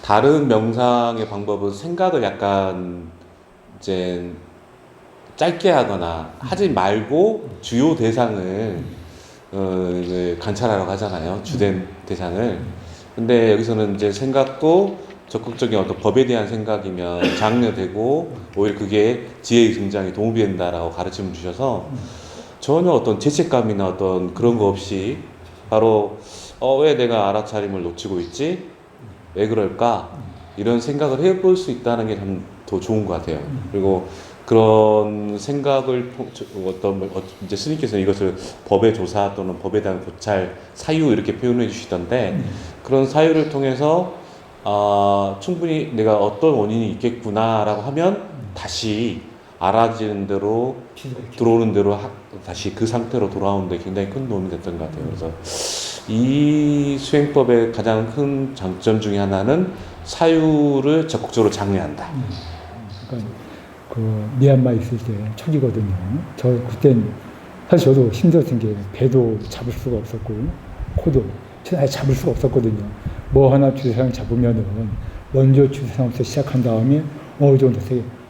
다른 명상의 방법은 생각을 약간 이제 짧게 하거나 하지 말고 주요 대상을 이제 관찰하라고 하잖아요. 주된 대상을. 근데 여기서는 이제 생각도 적극적인 어떤 법에 대한 생각이면 장려되고 오히려 그게 지혜의 등장에 도움이 된다라고 가르침을 주셔서 전혀 어떤 죄책감이나 어떤 그런 거 없이 바로 왜 내가 알아차림을 놓치고 있지? 왜 그럴까? 이런 생각을 해볼 수 있다는 게 참 더 좋은 것 같아요. 그리고 그런 생각을 이제 스님께서는 이것을 법의 조사 또는 법에 대한 고찰, 사유 이렇게 표현해 주시던데 그런 사유를 통해서 충분히 내가 어떤 원인이 있겠구나라고 하면 다시 알아지는 대로 들어오는 대로 다시 그 상태로 돌아오는데 굉장히 큰 도움이 됐던 것 같아요. 그래서 이 수행법의 가장 큰 장점 중에 하나는 사유를 적극적으로 장려한다. 그러니까 그 미얀마 있을 때 초기거든요. 저 그땐 사실 저도 힘들었던 게 배도 잡을 수가 없었고 코도 아예 잡을 수가 없었거든요. 뭐 하나 주사상 잡으면은 먼저 주사상부터 시작한 다음에 어느 정도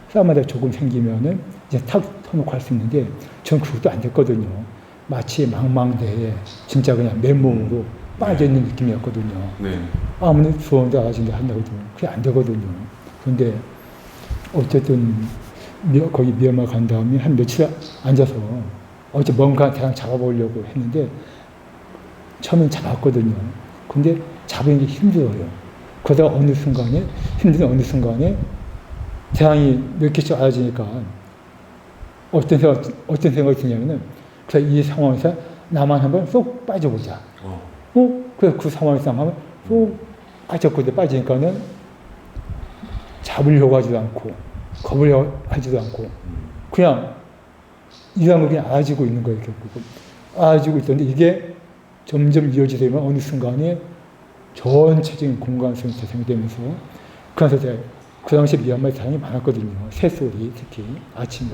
싸움마다 조금 생기면은 이제 탁 터놓고 할 수 있는데 전 그것도 안 됐거든요. 마치 망망대해 진짜 그냥 맨몸으로 빠져있는 느낌이었거든요. 네. 아무리 수원도 알아진다 한다고 해도 그게 안 되거든요. 그런데 어쨌든 거기 미얀마 간 다음에 한 며칠 앉아서 어째 뭔가 대강 잡아보려고 했는데 처음엔 잡았거든요. 근데 잡는 게 힘들어요. 그러다가 어느 순간에 힘든 어느 순간에 대항이 몇 개씩 알아지니까 어떤 생각이 드냐면은 그래서 이 상황에서 나만 한번 쏙 빠져보자. 그래서 그 상황에서 한번 쏙 빠졌거든요. 빠지니까는 잡으려고 하지도 않고 겁을 하지도 않고 그냥 이런 거 그냥 알아지고 있는 거예요. 결국은 알아지고 있던데 이게 점점 이어지려면 어느 순간에 전체적인 공간성이 재생되면서 그래서 제가 그 당시에 미얀마에 사람이 많았거든요. 새소리 특히 아침에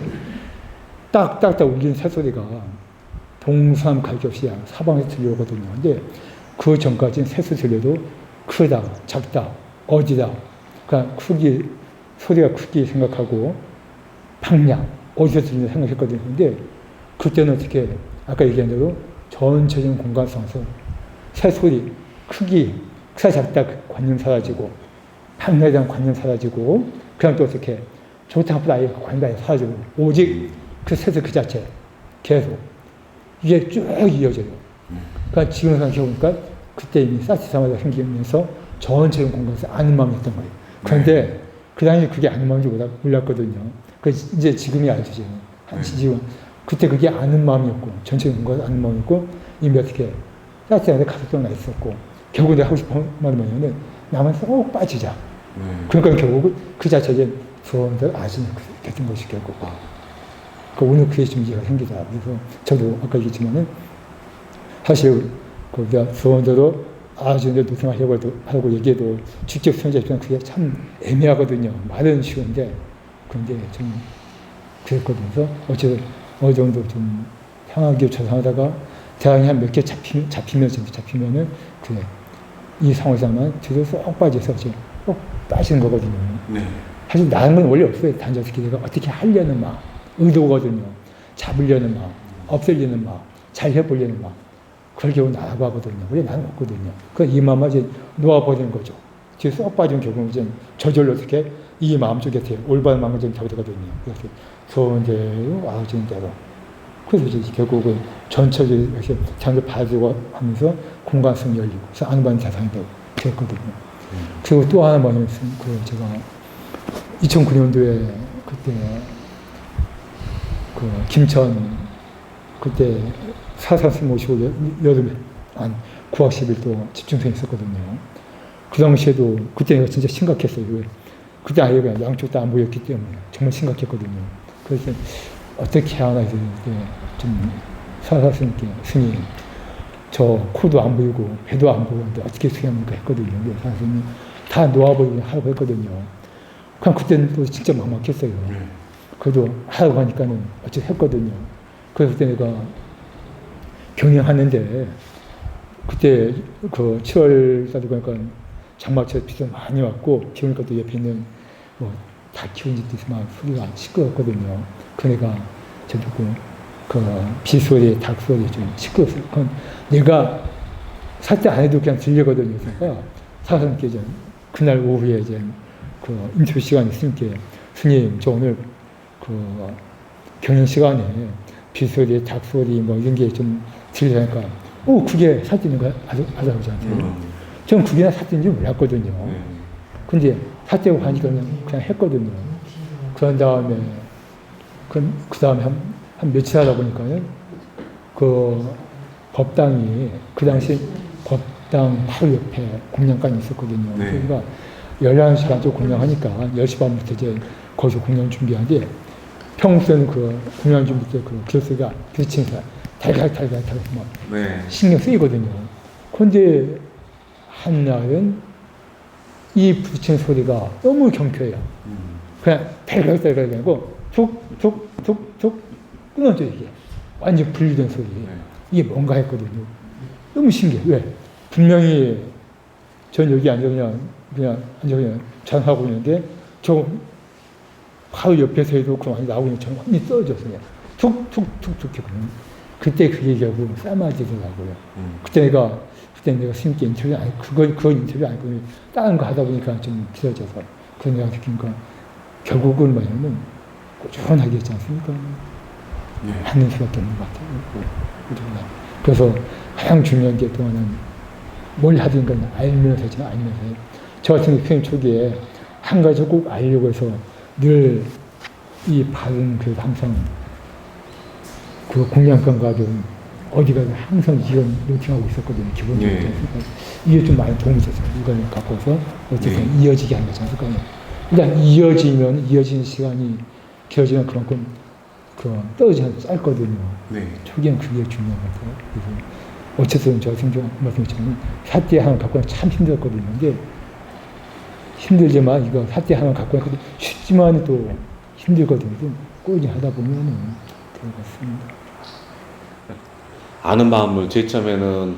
딱딱딱 울리는 새소리가 동서남 갈 게 없이 사방에서 들려오거든요. 근데 그 전까지는 새소리 들려도 크다, 작다, 어디다 그러니까 소리가 크기 생각하고 방향, 어디서 들리나 생각했거든요. 근데 그때는 어떻게, 아까 얘기한 대로 전체적인 공간성에서 새소리, 크기, 크다 작다 관념 사라지고, 방향에 대한 관념 사라지고, 그냥 또 어떻게, 좋다 나쁘다 아예 관념이 사라지고, 오직 그 새소리 그 자체, 계속. 이게 쭉 이어져요. 그러니까 지금 생각해보니까 그때 이미 사치사마가 생기면서 전체적인 공간에서 아는 마음이었던 거예요. 그런데 그 당시에 그게 아는 마음인지 몰랐거든요. 그 이제 지금이 알죠. 지금 그때 그게 아는 마음이었고 전체적인 공간에서 아는 마음이었고 이미 어떻게 사치사마한테 가속도가 나 있었고 결국 내가 하고 싶은 말은 뭐냐면 나만 쏙 빠지자. 그러니까 결국 그 자체에 수원들 아시는 됐던 것이 결국. 그 오늘 그게 좀 이해가 생기다. 그래서 저도 아까 얘기했지만은 사실 거기가 수원대로 아주인데 노생하려고 얘기해도 직접 수행자 입장은 그게 참 애매하거든요. 말은 쉬운데 그런데 좀 그랬거든요. 그래서 어쨌든 어느 정도 좀 상하게 조상하다가 대항이 한 몇 개 잡히면은 그래 이 상황에서만 뒤로 쏙 빠져서 이제 쏙 빠지는 거거든요. 네. 사실 나는 건 원래 없어요. 단지 어떻게 내가 어떻게 하려는 마음, 의도거든요. 잡으려는 마음, 없애려는 마음, 잘 해보려는 마음. 그걸 겨우 나라고 하거든요. 근데 나는 없거든요. 이 마음만 이제 놓아버리는 거죠. 뒤에 쏙 빠지면 결국은 이제 저절로 어떻게 이 마음속에 올바른 마음을 좀 잡거든요. 그래서 좋은 대로, 아우지는 대로. 그래서 이제 결국은 전체적으로 이렇게 장을 봐주고 하면서 공간성이 열리고, 그래서 안반는 대상이 되었거든요. 그리고 또 하나 뭐냐면, 제가 2009년도에 그때 김천 그때 사사스님 모시고 여름에 한 9박 10일 또 집중생이 있었거든요. 그 당시에도 그때 내가 진짜 심각했어요. 그때 아이가 양쪽 다 안 보였기 때문에 정말 심각했거든요. 그래서 어떻게 하나 이제 좀 사사스님께 스님 저 코도 안 보이고 배도 안 보이는데 어떻게 수행합니까 했거든요. 근데 사사스님이 다 놓아버리고 하라고 했거든요. 그냥 그때는 또 진짜 막막했어요. 그래도 하라고 하니까는 어쨌든 했거든요. 그래서 그때 내가 경영하는데 그때 그 7월 달에 보니까 장마철 비도 많이 왔고 비 오니까 또 옆에 있는 닭 키우는 집도 있어 막 소리가 시끄럽거든요. 그러니까 저도 그 비소리, 닭 소리 좀 시끄럽어요. 그건 내가 삭제 안 해도 그냥 들리거든요. 그러니까 사장님께 이제 그날 오후에 이제 그 인터뷰 시간이 있으니까 스님 저 오늘 그 경영 시간에 비소리, 닭소리 뭐 이런 게 좀 들리니까 그게 삭제는 거야 아버지한테. 저는 그게 삭제인지 몰랐거든요. 근데 삭제하고 하니까 그냥 했거든요. 그런 다음에 그 다음에 한 며칠 하다 보니까요 그 법당이 그 당시 법당 바로 옆에 공양관이 있었거든요. 그러니까 11시간 또 공양하니까 10시 반부터 이제 거기서 공양 준비하는데 평소에는 그 공양 준비 때 그 교수가 부딪히면서 달걀 막 신경 쓰이거든요. 그런데 한날은 이 부딪히는 소리가 너무 경쾌해요. 그냥 달걀 아니고 툭툭툭툭 끊어져 이게 완전 분리된 소리. 이게 뭔가 했거든요. 너무 신기해. 왜? 분명히 전 여기 앉아 그냥 전하고 있는데 저 바로 옆에서 해도 그 많이 나오고 있는 저 완전히 떨어졌어요. 그냥 툭툭툭툭 해보면 그때 그게 결국 삶아지더라고요. 그때 내가 스님께 인터뷰 아니 그건 인터뷰 아니고 다른 거 하다 보니까 좀 길어져서 그런 생각 느끼니까 결국은 뭐냐면 꾸준하게 했지 않습니까? 하는 수밖에 없는 것 같아요. 그래서 가장 중요한 게 또한은 뭘 하든가 알면서 했지만 알면서 해요. 저 같은 경우 초기에 한 가지 꼭 알려고 해서 늘 이 바른 그래서 항상 그 공양관 가든 어디 가든 항상 이런 노팅하고 있었거든요. 기본적으로. 이게 좀 많이 도움이 됐어요. 이걸 갖고서 어쨌든 이어지게 하는 거죠. 그러니까 일단 이어지는 시간이 길어지면 그만큼 떨어지면 짧거든요. 초기에는 그게 중요한 것 같아요. 그래서 어쨌든 저 같은 경우 말씀드렸지만 사태 하나 갖고는 참 힘들었거든요. 근데 힘들지만 이거 사태 하나 갖고 있거든 쉽지만 또 힘들거든요. 좀 꾸준히 하다 보면은 될 것 같습니다. 아는 마음을 제일 처음에는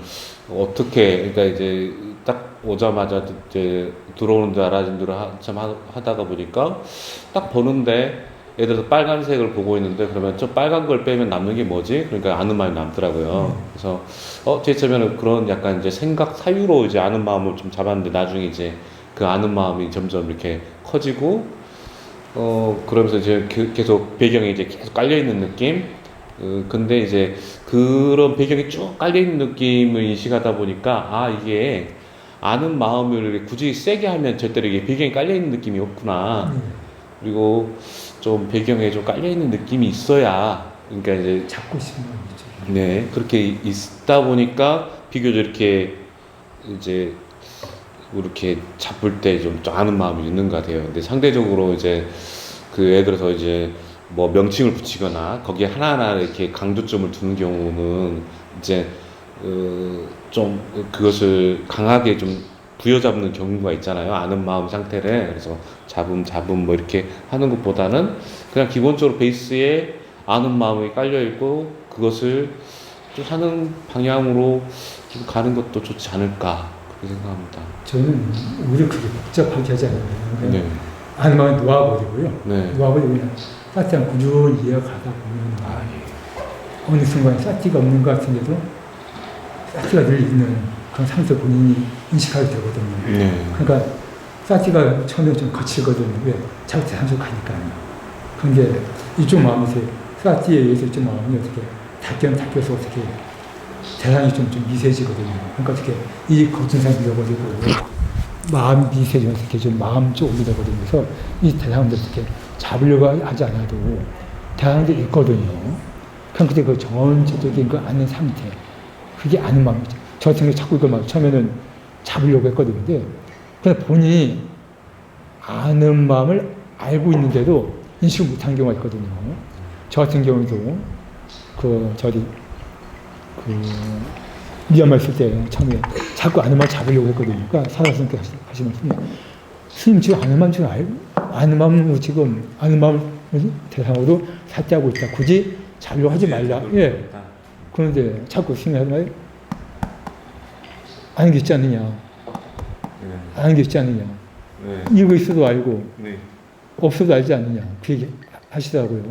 어떻게 그러니까 이제 딱 오자마자 이제 들어오는 줄 알아진 대로 한참 하다가 보니까 딱 보는데 예를 들어서 빨간색을 보고 있는데 그러면 저 빨간 걸 빼면 남는 게 뭐지? 그러니까 아는 마음이 남더라고요. 그래서 제일 처음에는 그런 약간 이제 생각 사유로 이제 아는 마음을 좀 잡았는데 나중에 이제 그 아는 마음이 점점 이렇게 커지고 그러면서 이제 계속 배경에 이제 계속 깔려 있는 느낌. 근데 이제 그런 배경이 쭉 깔려 있는 느낌을 인식하다 보니까 이게 아는 마음을 굳이 세게 하면 절대로 이게 배경에 깔려 있는 느낌이 없구나. 그리고 좀 배경에 좀 깔려 있는 느낌이 있어야 그러니까 이제 잡고 싶은 거죠. 네 그렇게 있다 보니까 비교적 이렇게 이제 이렇게 잡을 때 좀 아는 마음이 있는 것 같아요. 근데 상대적으로 이제 그 예를 들어서 이제 뭐 명칭을 붙이거나 거기에 하나하나 이렇게 강조점을 두는 경우는 이제 좀 그것을 강하게 좀 부여잡는 경우가 있잖아요. 아는 마음 상태를. 그래서 잡음 뭐 이렇게 하는 것보다는 그냥 기본적으로 베이스에 아는 마음이 깔려 있고 그것을 좀 하는 방향으로 좀 가는 것도 좋지 않을까 그렇게 생각합니다. 저는 오히려 그게 복잡하게 하지 않아요. 아는 마음이 놓아버리고요. 놓아버리고 그냥 쌓지 않고 꾸준히 이어가다 보면 어느 순간에 쌓지가 없는 것 같은데도 쌓지가 늘 있는 그런 상태 본인이 인식하게 되거든요. 그러니까 쌓지가 처음에 좀 거칠거든요. 왜? 자꾸 산속하니까요. 그런데 이쪽 마음에서 쌓지에 의해서 이쪽 마음이 어떻게 닦여서 어떻게 대상이 좀 미세해지거든요. 그러니까 어떻게 이 거친 상이 밀어버리고 마음 미세해지면서 이렇게 좀 마음 쪽으로 되거든요. 그래서 이 대상들 어떻게 잡으려고 하지 않아도 대상들이 있거든요. 그럼 그때 그 전체적인 그 아는 상태, 그게 아는 마음이죠. 저 같은 경우 자꾸 이걸 막 처음에는 잡으려고 했거든요. 근데 그냥 본인이 아는 마음을 알고 있는데도 인식을 못한 경우가 있거든요. 저 같은 경우도 미얀마 있을 때 처음에 자꾸 아는 마음 잡으려고 했거든요. 그러니까 사라스님께 하시는 스님 지금 아는 마음으로 지금 아는 마음 대상으로 삭제하고 있다. 굳이 잡으려고 하지 말라. 그런데 자꾸 스님이 하는 말이 아는 게 있지 않느냐. 네. 아는 게 있지 않느냐. 네. 이거 있어도 알고 네. 없어도 알지 않느냐. 그 얘기 하시더라고요.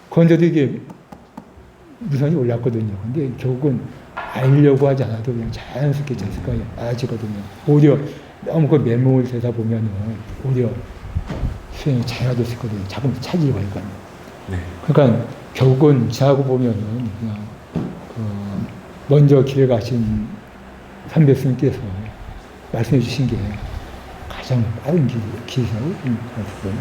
그런데도 이게 무선이 올랐거든요. 근데 결국은 알려고 하지 않아도 그냥 자연스럽게 제 생각이 알아지거든요. 오히려 너무 그 메모를 되다 보면은 오히려 수행이 장애될 수 있거든요. 자꾸 차질이 걸리거든요. 네. 그러니까 결국은 지나고 보면은 그냥 먼저 길에 가신 선배 스님께서 말씀해 주신 게 가장 빠른 길이라고 말씀드려요.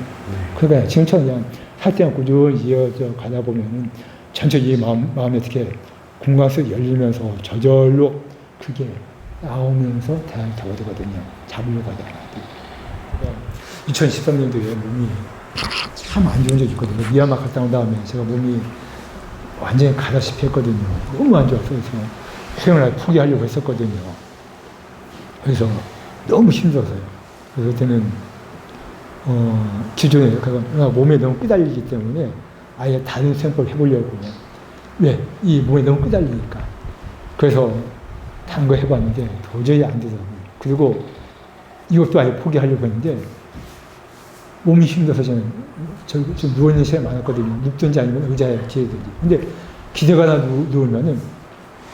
그러니까 지금처럼 그냥 살때가 꾸준히 이어져 가다 보면은 천천히 마음이 어떻게 공간 속에 열리면서 저절로 그게 나오면서 대안이 되거든요. 잡으려고 하지 않아도. 2013년도에 몸이 참 안 좋은 적이 있거든요. 미얀마 갔다 온 다음에 제가 몸이 완전히 가다시피 했거든요. 너무 안 좋아서 그래서 수행을 포기하려고 했었거든요. 그래서 너무 힘들었어요. 그래서 그때는 기존에 몸에 너무 끄달리기 때문에 아예 다른 수행법을 해보려고. 왜? 이 몸에 너무 끄달리니까. 그래서 다른 거 해봤는데 도저히 안 되더라고요. 그리고 이것도 아예 포기하려고 했는데 몸이 힘들어서 저는 좀 누워있는 시간이 많았거든요. 눕든지 아니면 의자에 기대든지. 근데 기대가 나 누우면은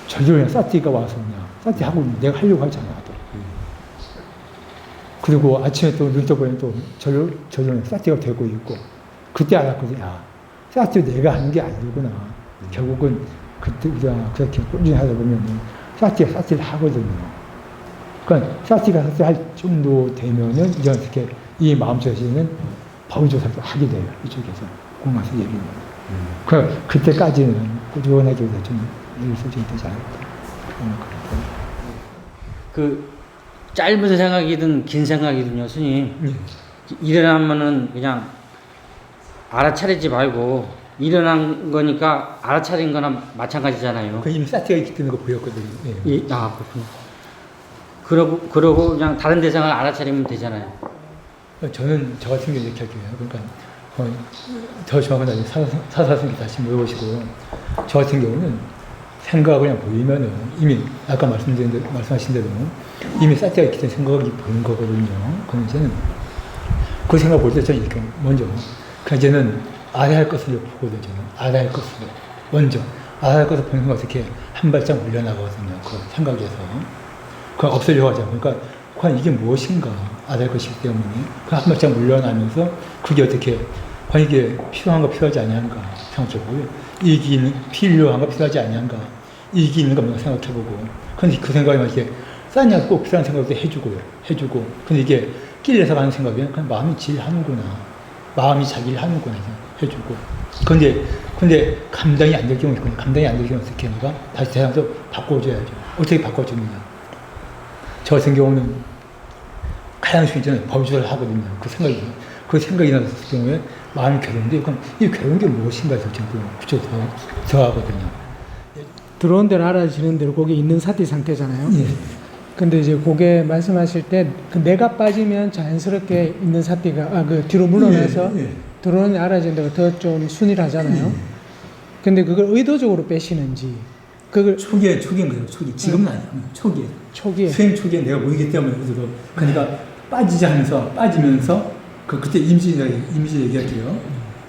저절로 그냥 사티가 와서 그냥 사티하고 내가 하려고 하지 않아도. 그리고 아침에 또 눈 떠보면 또 저절로 사티가 되고 있고 그때 알았거든요. 아, 사티 내가 하는 게 아니구나. 결국은 그때 우리가 그렇게 꾸준히 하다 보면은 사티를 하거든요. 그러니까 사티가 할 정도 되면은 이제 어떻게 이 마음속에는 바울조사도 하게 돼요. 이쪽에서 공화서 얘기는. 그때까지는 꾸준하게 좀 일을 써줘야 되지 않을까. 그 짧은 생각이든 긴 생각이든요, 스님. 일어나면은 그냥 알아차리지 말고 일어난 거니까 알아차린 거나 마찬가지잖아요. 그 이미 사티가 있기 때문에 그거 보였거든요. 예. 그렇군요. 그러고 그냥 다른 대상을 알아차리면 되잖아요. 저는 저 같은 경우 이렇게 할게요. 그러니까 더 정확한 나중에 사사스님께 다시 물어보시고 저 같은 경우는 생각이 그냥 보이면은 이미 아까 말씀하신 대로 이미 사티가 있기 때문에 생각이 보이는 거거든요. 그럼 이제는 그 생각 볼 때 저는 이렇게 먼저 그냥 이제는 알아야 할 것을 보거든요. 알아야 할 것을 먼저 알아야 할 것을 보는 거 어떻게 한 발짝 올려나가거든요. 그 생각에서 그걸 없애려고 하죠. 그러니까 과연 이게 무엇인가 알아야 할 것이기 때문에 그 한 발짝 물러나면서 그게 어떻게 과연 이게 필요한가 필요하지 아니한가 생각해보고요. 이기는 필요한가 필요하지 아니한가 이기는 거 생각해보고 근데 그 생각이 이렇게 쌓냐 꼭 필요한 생각도 해주고 근데 이게 끼려서 가는 생각이면 그냥 마음이 질하는구나 마음이 자기를 하는구나 해주고 근데 감당이 안 될 경우 있거든요. 감당이 안 될 경우 어떻게 하는가 다시 대상에서 바꿔줘야죠. 어떻게 바꿔주느냐 저 같은 경우는 가장 중요한 범주를 하거든요. 그 생각이 났을 경우에 마음이 괴로운데, 그럼 이 괴로운 게 무엇인가 해서 지금 구조 더 하거든요. 들어온 대로 알아지는 대로 거기 있는 사티 상태잖아요. 예. 근데 이제 그게 말씀하실 때 그 내가 빠지면 자연스럽게 있는 사티가 그 뒤로 물러나서 들어오는 알아지는 데가 더 좀 순일하잖아요. 근데 그걸 의도적으로 빼시는지 그걸 초기인 거예요. 지금은 아니에요. 초기에. 수행 초기에 내가 모이기 때문에 그러니까 빠지면서 그때 이미지 얘기할게요.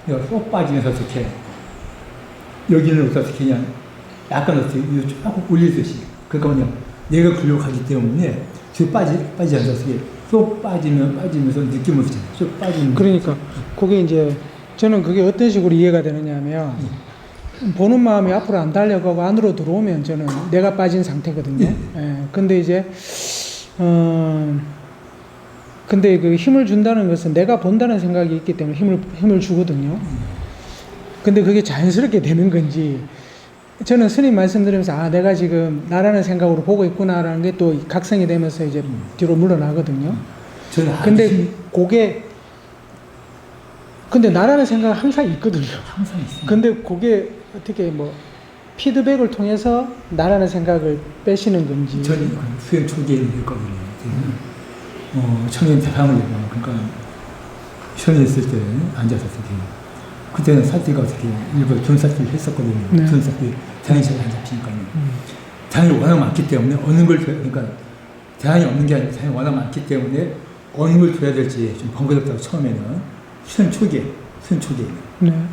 내가 쏙 빠지면서 어떻게 여기는 어떻게 그냥 약간 어떻게 조금 올리듯이 그러니까 그냥 내가 굴욕하기 때문에 뒤로 빠지지 않아서 어떻게 쏙 빠지면서 느낌을 쏙 빠지는 그러니까 그게 이제 저는 그게 어떤 식으로 이해가 되느냐면 보는 마음이 앞으로 안 달려가고 안으로 들어오면 저는 내가 빠진 상태거든요. 예. 근데 이제 근데 그 힘을 준다는 것은 내가 본다는 생각이 있기 때문에 힘을 주거든요. 근데 그게 자연스럽게 되는 건지 저는 스님 말씀드리면서 내가 지금 나라는 생각으로 보고 있구나라는 게 또 각성이 되면서 이제 뒤로 물러나거든요. 근데 나라는 생각은 항상 있거든요. 항상 있습니다. 근데 그게 어떻게 피드백을 통해서 나라는 생각을 빼시는 건지. 저는 수행 초기에 했거든요. 청년 대상을 내고 그러니까 시험에 있을 때 앉아서 그때는 사티가 어떻게 일부러 둔 사티를 했었거든요. 네. 둔 사티 당연히 잘 안 잡히니까요. 당연히 워낙 많기 때문에 어느 걸 그러니까 대안이 없는 게 아니고 대안이 워낙 많기 때문에 어느 걸 줘야 될지 좀 번거롭다고 처음에는 수련 초기에. 네.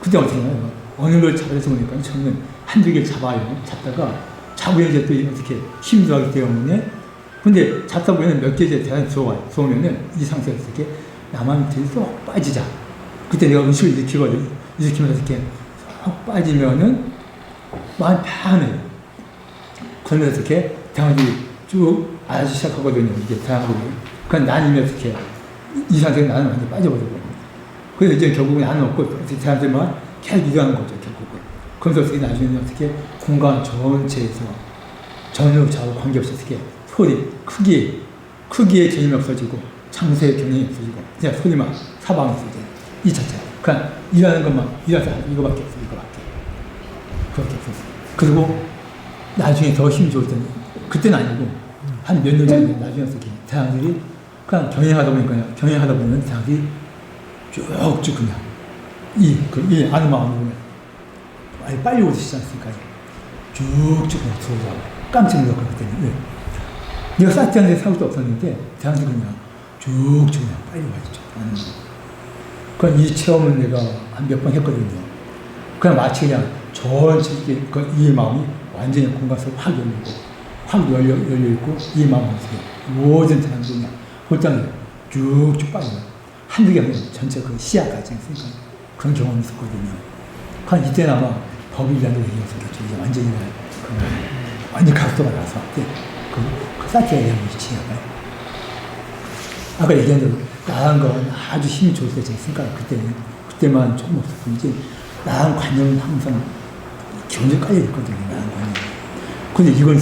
그때 어떻게 해요? 어느 걸 잡아서 보니까 처음에는 한두 개를 잡다가 잡으면 이제 또 어떻게 힘이 들어가기 때문에 근데 잡다 보면 몇 개 이제 대안이 들어오면은 이 상태에서 이렇게 나만 밑에 쏙 빠지자. 그때 내가 의식을 일으키면서 이렇게 쏙 빠지면은 마음이 편해요. 그러면서 이렇게 대안들이 쭉 알아주기 시작하거든요. 이게 대안들이. 그러니까 난 이미 어떻게 이 상태에 나는 완전 빠져버리고. 그래서 이제 결국은 나는 없고 대안들만 계속 이동하는 거죠. 결국은. 그래서 어떻게 나중에는 어떻게 공간 전체에서 전후 좌우 관계없이 어떻게 소리, 크기에 개념이 없어지고 장소의 개념이 없어지고 그냥 소리만 사방에서 이제 이 자체. 그러니까 일하는 것만 일하자 이거밖에 없어 그렇게 없었어. 그리고 나중에 더 힘이 좋을 때는 그때는 아니고 한 몇 년 전에 나중에 어떻게 대학들이 그냥 경영하다 보면 대학들이 쭉쭉 그냥 이 아는 마음으로 아니 빨리 오시지 않습니까? 쭉쭉 그냥 들어오고 깜짝 놀랐고 그때는 왜? 내가 사티한테 사고도 없었는데 대학들이 그냥 쭉쭉 그냥 빨리 와있죠. 그러니까 이 체험을 내가 한 몇 번 했거든요. 그냥 마치 그냥 전체 이 마음이 완전히 공간 속에 확 열려있고 이 마음이 모든 사람들이 그냥 골장에 쭉쭉 빠져요. 한두 개 아니라 전체 그 시야까지 했으니까 그런 경험이 있었거든요. 그러니까 이때는 아마 법이라는 얘기였었겠죠. 이제 완전히 완전 각도가 나서 그 사티가 얘기하는 거지. 아까 얘기한 대로 나간 건 아주 힘이 좋을 때가 있으니까 그때만 조금 없었는지 나간 관념은 항상 기본적으로 깔려있거든요. 나간 관념. 근데 이건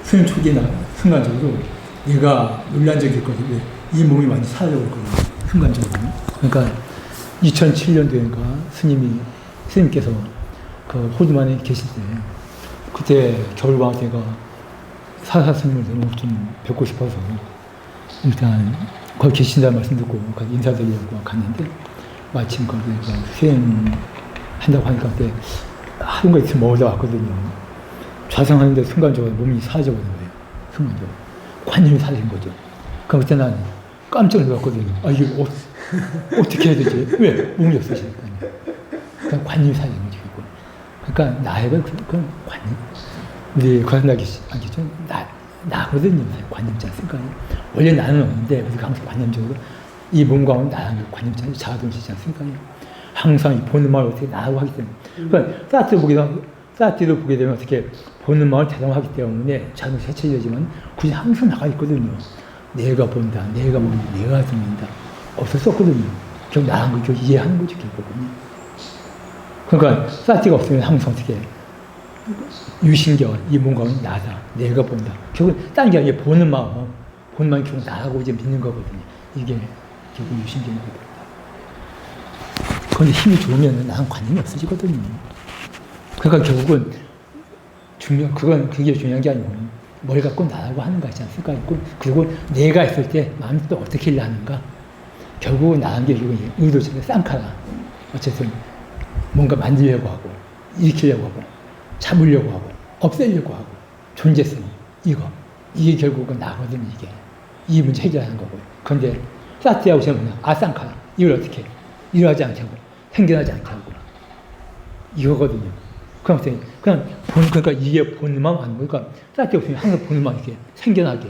수련 초기에 순간적으로 내가 놀란 적이 있거든요. 이 몸이 완전히 사라져버렸거든요. 순간적으로. 그러니까 2007년도인가 스님께서 그 호주만에 계실 때 그때 겨울방학 때가 사사 스님을 너무 좀 뵙고 싶어서 일단 거기 계신다는 말씀 듣고 인사드리려고 갔는데 마침 거기가 수행한다고 하니까 그때 하루가 있으면 먹으러 왔거든요. 좌상하는데 순간적으로 몸이 사라져버린 거예요. 순간적으로. 관념이 사라진 거죠. 그럼 그때 난 깜짝 놀랐거든요. 아, 이게 어떻게 해야 되지? 왜? 몸이 없어지니까요. 그러니까 관념이 사라진 거죠. 그러니까 나이가 그런 관념. 우리 거듭나기 전에 나거든요. 관념지 않습니까? 원래 나는 없는데, 그래서 항상 관념적으로 이 몸과 나는 관념자는 자아동시지 않습니까? 항상 이 보는 마음을 어떻게 나하고 하기 때문에. 그러니까 사티를 보게 되면 어떻게 보는 마음을 대담하기 때문에 자동차 해체되지만 굳이 항상 나가 있거든요. 내가 본다, 내가 먹는다, 내가 듣는다. 없을 수 없거든요. 결국 나한 걸 이해하는 거죠, 결국은. 그러니까 사티가 없으면 항상 어떻게 유신경, 이 뭔가는 나다, 내가 본다. 결국은 딴 게 아니라 보는 마음이 결국 나라고 이제 믿는 거거든요. 이게 결국 유신경이거든요. 그런데 힘이 좋으면 나랑 관념이 없어지거든요. 그러니까 결국은 그게 중요한 게 아니고 뭘 갖고 나라고 하는 거 있지 않습니까? 그리고 내가 있을 때 마음이 또 어떻게 일하는가? 결국은 나한 게 의도적인 쌍카라. 어쨌든 뭔가 만들려고 하고 일으키려고 하고 잡으려고 하고 없애려고 하고 존재성 이게 결국은 나거든요. 이 문제 해결하는 거고요. 그런데 사티하고 저는 아쌍카라 이걸 어떻게 일어나지 않게 하고 생겨나지 않게 하고 이거거든요. 그러니까 이게 보는 마음 아니고 그러니까 사티 없으면 항상 보는 마음 이렇게 생겨나게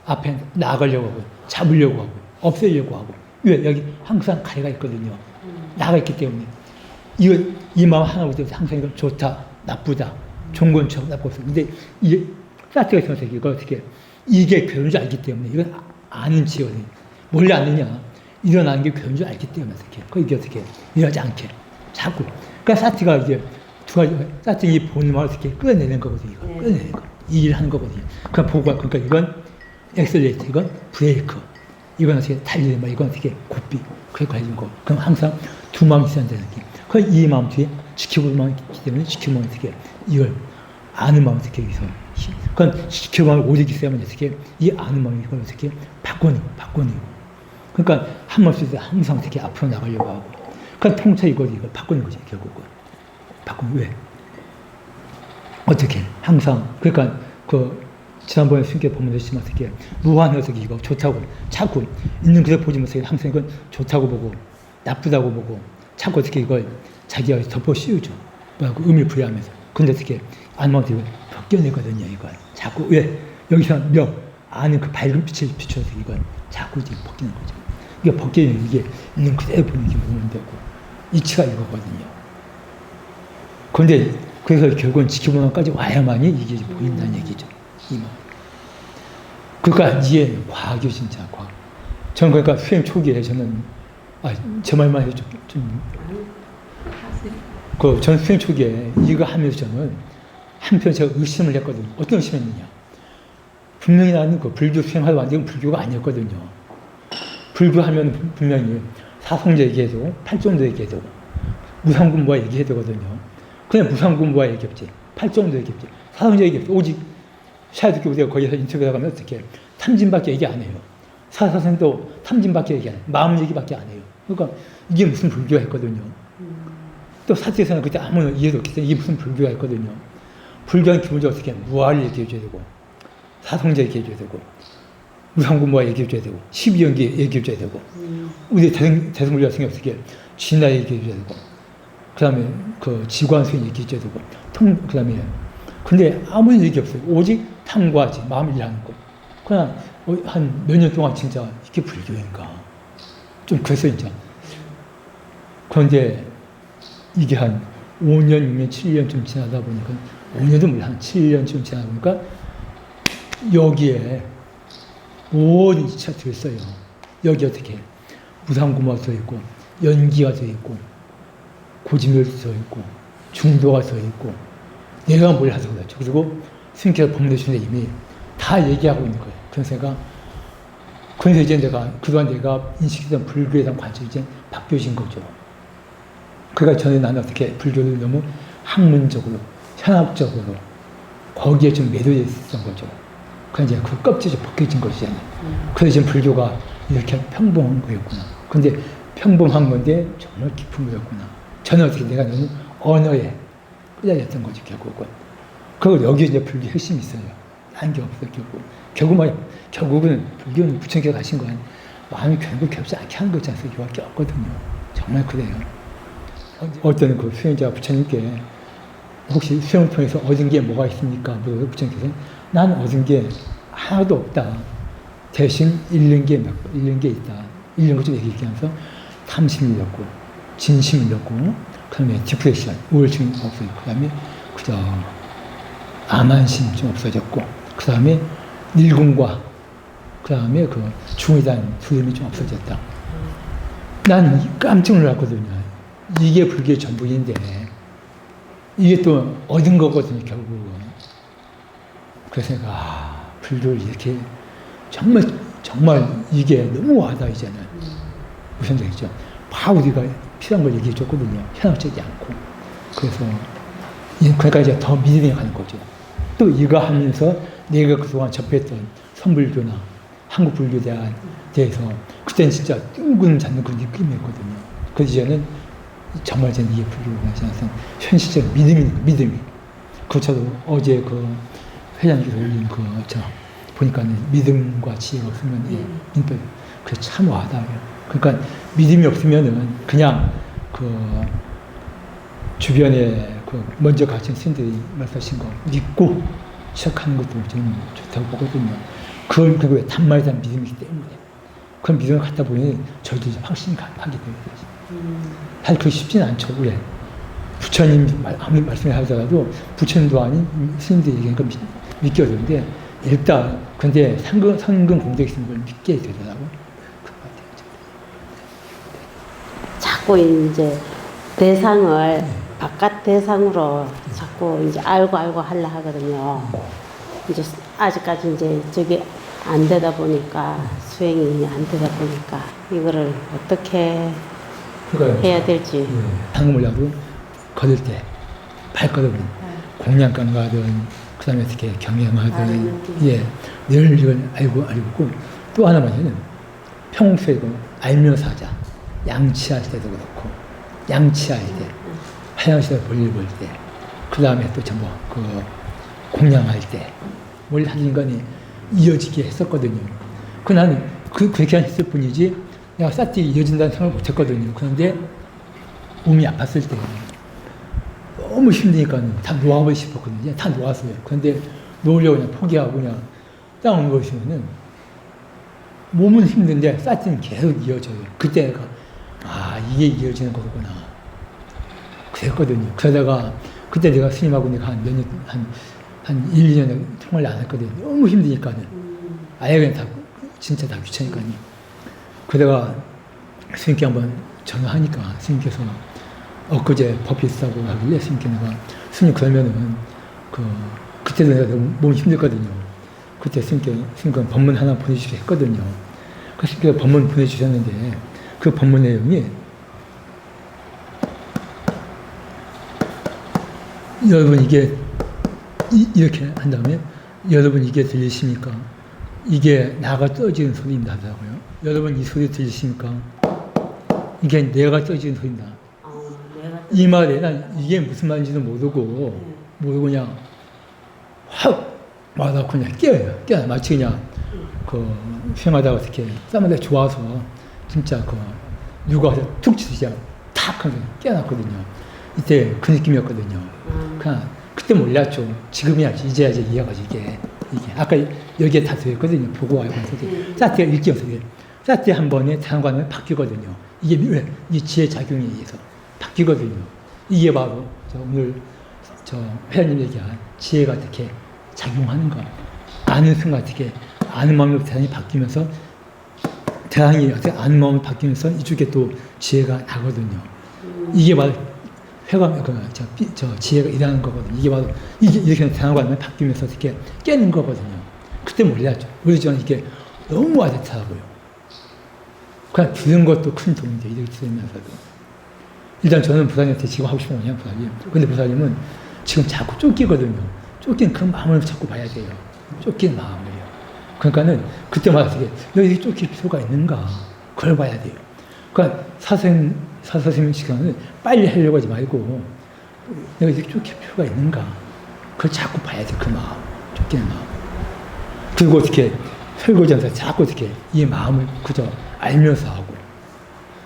앞에 나가려고 하고 잡으려고 하고 없애려고 하고 왜 여기 항상 가해가 있거든요. 나가 있기 때문에 이 마음 하나 보면 항상 이건 좋다 나쁘다 좋은 건 좋고 나쁘고 근데 이게 사티가 있어서 이거 어떻게 이게 괴로운 줄 알기 때문에 이건 아는 지거든요. 원래 아느냐 일어나는 게 괴로운 줄 알기 때문에 어떻게 이게 어떻게 일어나지 않게 자꾸 그러니까 사티가 이제 두 가지 사티 이 보는 마음을 어떻게 끌어내는 거거든요. 이거 끌어내는 거 이 일을 하는 거거든요. 그러니까 이건 엑셀레이터 이건 브레이크 이건 어떻게 달리는 거 이건 어떻게 고삐 그렇게 가지는 거 그럼 항상 두 마음이 있어야 되는 게 그 이 마음 뒤에 지켜보는 마음이 있기 때문에 지켜보는 마음이 어떻게 이걸 아는 마음을 어떻게 해서 그건 지켜보는 마음을 오직 있어야만 어떻게 이 아는 마음이 이걸 어떻게 바꿔내고 그러니까 한 번 쓸 때 항상 어떻게 앞으로 나가려고 하고 그러니까 통째 이걸 바꾸는 거지 결국은 바꾸는 왜 어떻게 항상 그러니까 지난번에 스님께 보면서 어떻게 무한해석이 이거 좋다고 자꾸 있는 그대로 보지 못해 항상 이건 좋다고 보고 나쁘다고 보고 자꾸 어떻게 이걸 자기가 덮어 씌우죠. 뭐라고 의미를 부여하면서. 근데 어떻게 안마한테 이걸 벗겨내거든요. 이걸 자꾸 왜 여기서 명 아는 그 밝은 빛을 비춰서 이걸 자꾸 이제 벗기는 거죠. 이게 벗기는 이게 있는 그대로 보는 게 보면 되고 이치가 이거거든요. 그런데 그래서 결국은 지켜보는까지 와야만이 이게 보인다는 얘기죠. 이 말. 그러니까 이게 과학이 진짜 과학. 저는 그러니까 수행 초기에 저는 제 말만 해도 저는 수행 초기에 이거 하면서 저는 한편 제가 의심을 했거든요. 어떤 의심했느냐? 분명히 나는 그 불교 수행하다 왔는데 불교가 아니었거든요. 불교 하면 분명히 사성제 얘기해도 팔정도 얘기해도 무상군부와 얘기해야 되거든요. 그냥 무상군부와 얘기했지. 팔정도 얘기했지. 사성제 얘기했지. 오직 샤이드교 우리가 거기서 인터뷰에 가면 어떻게 탐진밖에 얘기 안 해요. 사사선도 탐진밖에 얘기 안 해요. 마음 얘기밖에 안 해요. 그러니까 이게 무슨 불교가 했거든요. 또 사주에서는 그때 아무나 이해도 없기 때문에 이게 무슨 불교가 했거든요. 불교는 기본적으로 어떻게 무아를 얘기해줘야 되고 사성제 얘기해줘야 되고 무상군부와 얘기해줘야 되고 12연기 얘기해줘야 되고 우리 대승불교 같은 경우 어떻게 진나 얘기해줘야 되고 그 다음에 그 지관수행 얘기해줘야 되고 그 다음에 근데 아무 얘기 없어요. 오직 탐구하지 마음 일하는 거. 그냥 한 몇 년 동안 진짜 이게 불교인가 좀 그래서 진짜 그런데 이게 한 5년, 6년, 7년쯤 지나다 보니까 5년도 몰라 한 7년쯤 지나다 보니까 여기에 모든 이치가 들어있어요. 여기 어떻게 무상구마가 들어있고 연기가 들어있고 고지멸도 들어있고 중도가 들어있고 내가 몰라서 그렇죠. 그리고 스님께서 법문해주신 이미 다 얘기하고 있는 거예요. 그래서 이제 내가 그동안 내가 인식했던 불교에 대한 관점이 이제 바뀌어진 거죠. 그러니까 전에 나는 어떻게 불교를 너무 학문적으로 현학적으로 거기에 좀 매료되어 있었던 거죠. 그래서 이제 그 껍질이 벗겨진 것이잖아요. 그래서 지금 불교가 이렇게 평범한 거였구나. 근데 평범한 건데 정말 깊은 거였구나. 저는 어떻게 내가 너무 언어에 끌려졌던 거죠, 결국은. 그리고 여기 이제 불교 핵심이 있어요. 딴 게 없어요, 결국은 불교는 부처님께서 가신 건 마음이 결국 겹지 않게 하는 거지 않습니까? 이거밖에 없거든요. 정말 그래요. 어떤 그 수행자가 부처님께 혹시 수행을 통해서 얻은 게 뭐가 있습니까? 물어서 부처님께서 난 얻은 게 하나도 없다. 대신 잃는 게 있다. 잃는 것 좀 얘기하면서 탐심을 잃었고, 진심을 잃었고, 그 다음에 디프레션, 우울증이 없어졌고, 그 다음에 그저 암한심 좀 없어졌고, 그 다음에 늙음과 그 다음에 그 죽음에 대한 두려움이 좀 없어졌다. 난 깜짝 놀랐거든요. 이게 불교의 전부인데 이게 또 얻은 거거든요, 결국은. 그래서 내가 불교를 이렇게 정말 이게 너무 와닿이잖아요. 무슨 얘기죠? 다 우리가 필요한 걸 얘기해 줬거든요. 현학적이지 않고. 그래서 그러니까 이제 더 믿음이 가는 거죠. 또 이거 하면서 내가 그동안 접했던 선불교나 한국 불교에 대해서 그때는 진짜 뜬금 잡는 그런 느낌이었거든요. 그래서 이제는 정말 저는 이게 불교가 항상 현실적 믿음이. 그렇죠. 어제 그 회장님께서 올린 보니까는 믿음과 지혜가 없으면 그게 참 와닿아요. 그러니까 믿음이 없으면은 그냥 그 주변에 그 먼저 가신 스님들이 말씀하신 거 믿고 시작하는 것도 저는 좋다고 보거든요. 그리고 왜 단말에 대한 믿음이기 때문에. 그런 믿음을 갖다 보니 저희도 이제 확신이 하게 되거든요. 사실 그게 쉽지는 않죠. 왜? 부처님 아무리 말씀을 하더라도 부처님도 아닌 스님들이 얘기하는 걸 믿게 어려운데 일단 근데 성근 공덕이 있는 걸 믿게 되더라고요. 그런 것 같아요. 자꾸 이제 대상을 바깥 대상으로 자꾸 이제 알고 하려 하거든요. 이제 아직까지 이제 저게 안 되다 보니까 수행이 안 되다 보니까 이거를 어떻게 해야 될지. 방금을 나도 걸을 때 발걸음은 공양간 가든 그다음에 어떻게 경영하든 늘 이걸 알고 또 하나만은 평소에 이거 알면서 하자. 양치할 때도 그렇고 양치할 때 화장실에 볼일 볼 때 그 다음에 또 전부 그 공양할 때 원래 하든간에 이어지게 했었거든요. 그 나는 그렇게 했을 뿐이지 내가 싹 이어진다는 생각을 못했거든요. 그런데 몸이 아팠을 때 너무 힘드니까 다 놓아버리고 싶었거든요. 다 놓았어요. 그런데 놓으려고 그냥 포기하고 그냥 딱 누워있으면은 몸은 힘든데 싹지는 계속 이어져요. 그때 내가 이게 이어지는 거구나 그랬거든요. 그러다가 그때 내가 스님하고 내가 한 몇 년, 한 1, 2년 통화를 안 했거든요. 너무 힘드니까는. 아예 그냥 다, 진짜 다 귀찮으니까요. 그러다가 스님께 한번 전화하니까 스님께서 엊그제 법 있다고 하길래 스님께 내가 스님 그러면은 그때도 내가 너무 몸이 힘들거든요. 그때 스님께 법문 하나 보내주시고 했거든요. 그 스님께서 법문 보내주셨는데 그 법문 내용이 여러분 이게 이렇게 한 다음에 여러분 이게 들리십니까? 이게 나가 떠지는 소리입니다 하더라고요. 여러분 이 소리 들리십니까? 이게 내가 떠지는 소리입니다. 이 말에 난 이게 무슨 말인지도 모르고 그냥 확 와서 그냥 깨어요. 마치 그냥 수영하다가 어떻게 쌈마다 좋아서 진짜 누가 툭 치듯이 탁 하면서 깨어났거든요. 이때 그 느낌이었거든요. 그냥 그때 몰랐죠. 지금이야 이제야 이해가지 이게 아까 여기에 다 들었거든요. 보고 알고 사태가 읽기였어요. 사태 한 번에 대상관을 바뀌거든요. 이게 왜? 이 지혜 작용에 의해서 바뀌거든요. 이게 바로 오늘 회장님 얘기한 지혜가 어떻게 작용하는가. 아는 순간 어떻게 아는 마음으로 대상이 바뀌면서 대상이 어떻게 아는 마음이 바뀌면서 이쪽에 또 지혜가 나거든요. 이게 바로 회관, 지혜가 일하는 거거든요. 이게 바로, 이렇게 대상관을 바뀌면서 어떻게 깨는 거거든요. 그때 몰랐죠. 모르지만 이게 너무 와닿더라고요. 그냥 들은 것도 큰 도움이 돼요. 이렇게 들으면서도. 일단 저는 부사님한테 지금 하고 싶은 거냐, 부사님. 근데 부사님은 지금 자꾸 쫓기거든요. 쫓긴 그 마음을 자꾸 봐야 돼요. 쫓긴 마음을요. 그러니까는 그때마다 어떻게, 너 이렇게 쫓길 필요가 있는가? 그걸 봐야 돼요. 그러니까 사선생님 시간을 빨리 하려고 하지 말고 내가 이렇게 쫓길 필요가 있는가 그걸 자꾸 봐야 돼. 그 마음 쫓기는 마음. 그리고 어떻게 설거지하면서 자꾸 어떻게 이 마음을 그저 알면서 하고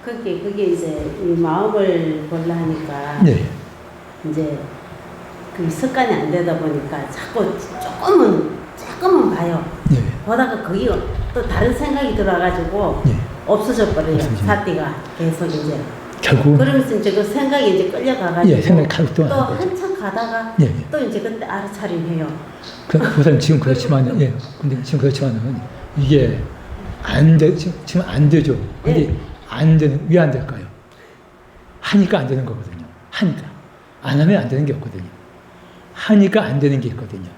그게 이제 이 마음을 보려 하니까 네. 이제 그 습관이 안 되다 보니까 자꾸 조금은 봐요. 네. 보다가 거기 또 다른 생각이 들어가지고 네. 없어져 버려요. 없어지죠. 사띠가 계속 이제. 결국 그러면서 이제 그 생각이 이제 끌려가가지고 예, 생각이 가득 또 떠나는 거죠. 한참 가다가 예, 예. 또 이제 그때 알아차림해요. 부사님 지금 그렇지만은 예. 근데 지금 그렇지만은 이게 지금 안 되죠. 근데 네. 안 되는 왜 안 될까요? 하니까 안 되는 거거든요. 하니까 안 하면 안 되는 게 없거든요. 하니까 안 되는 게 있거든요.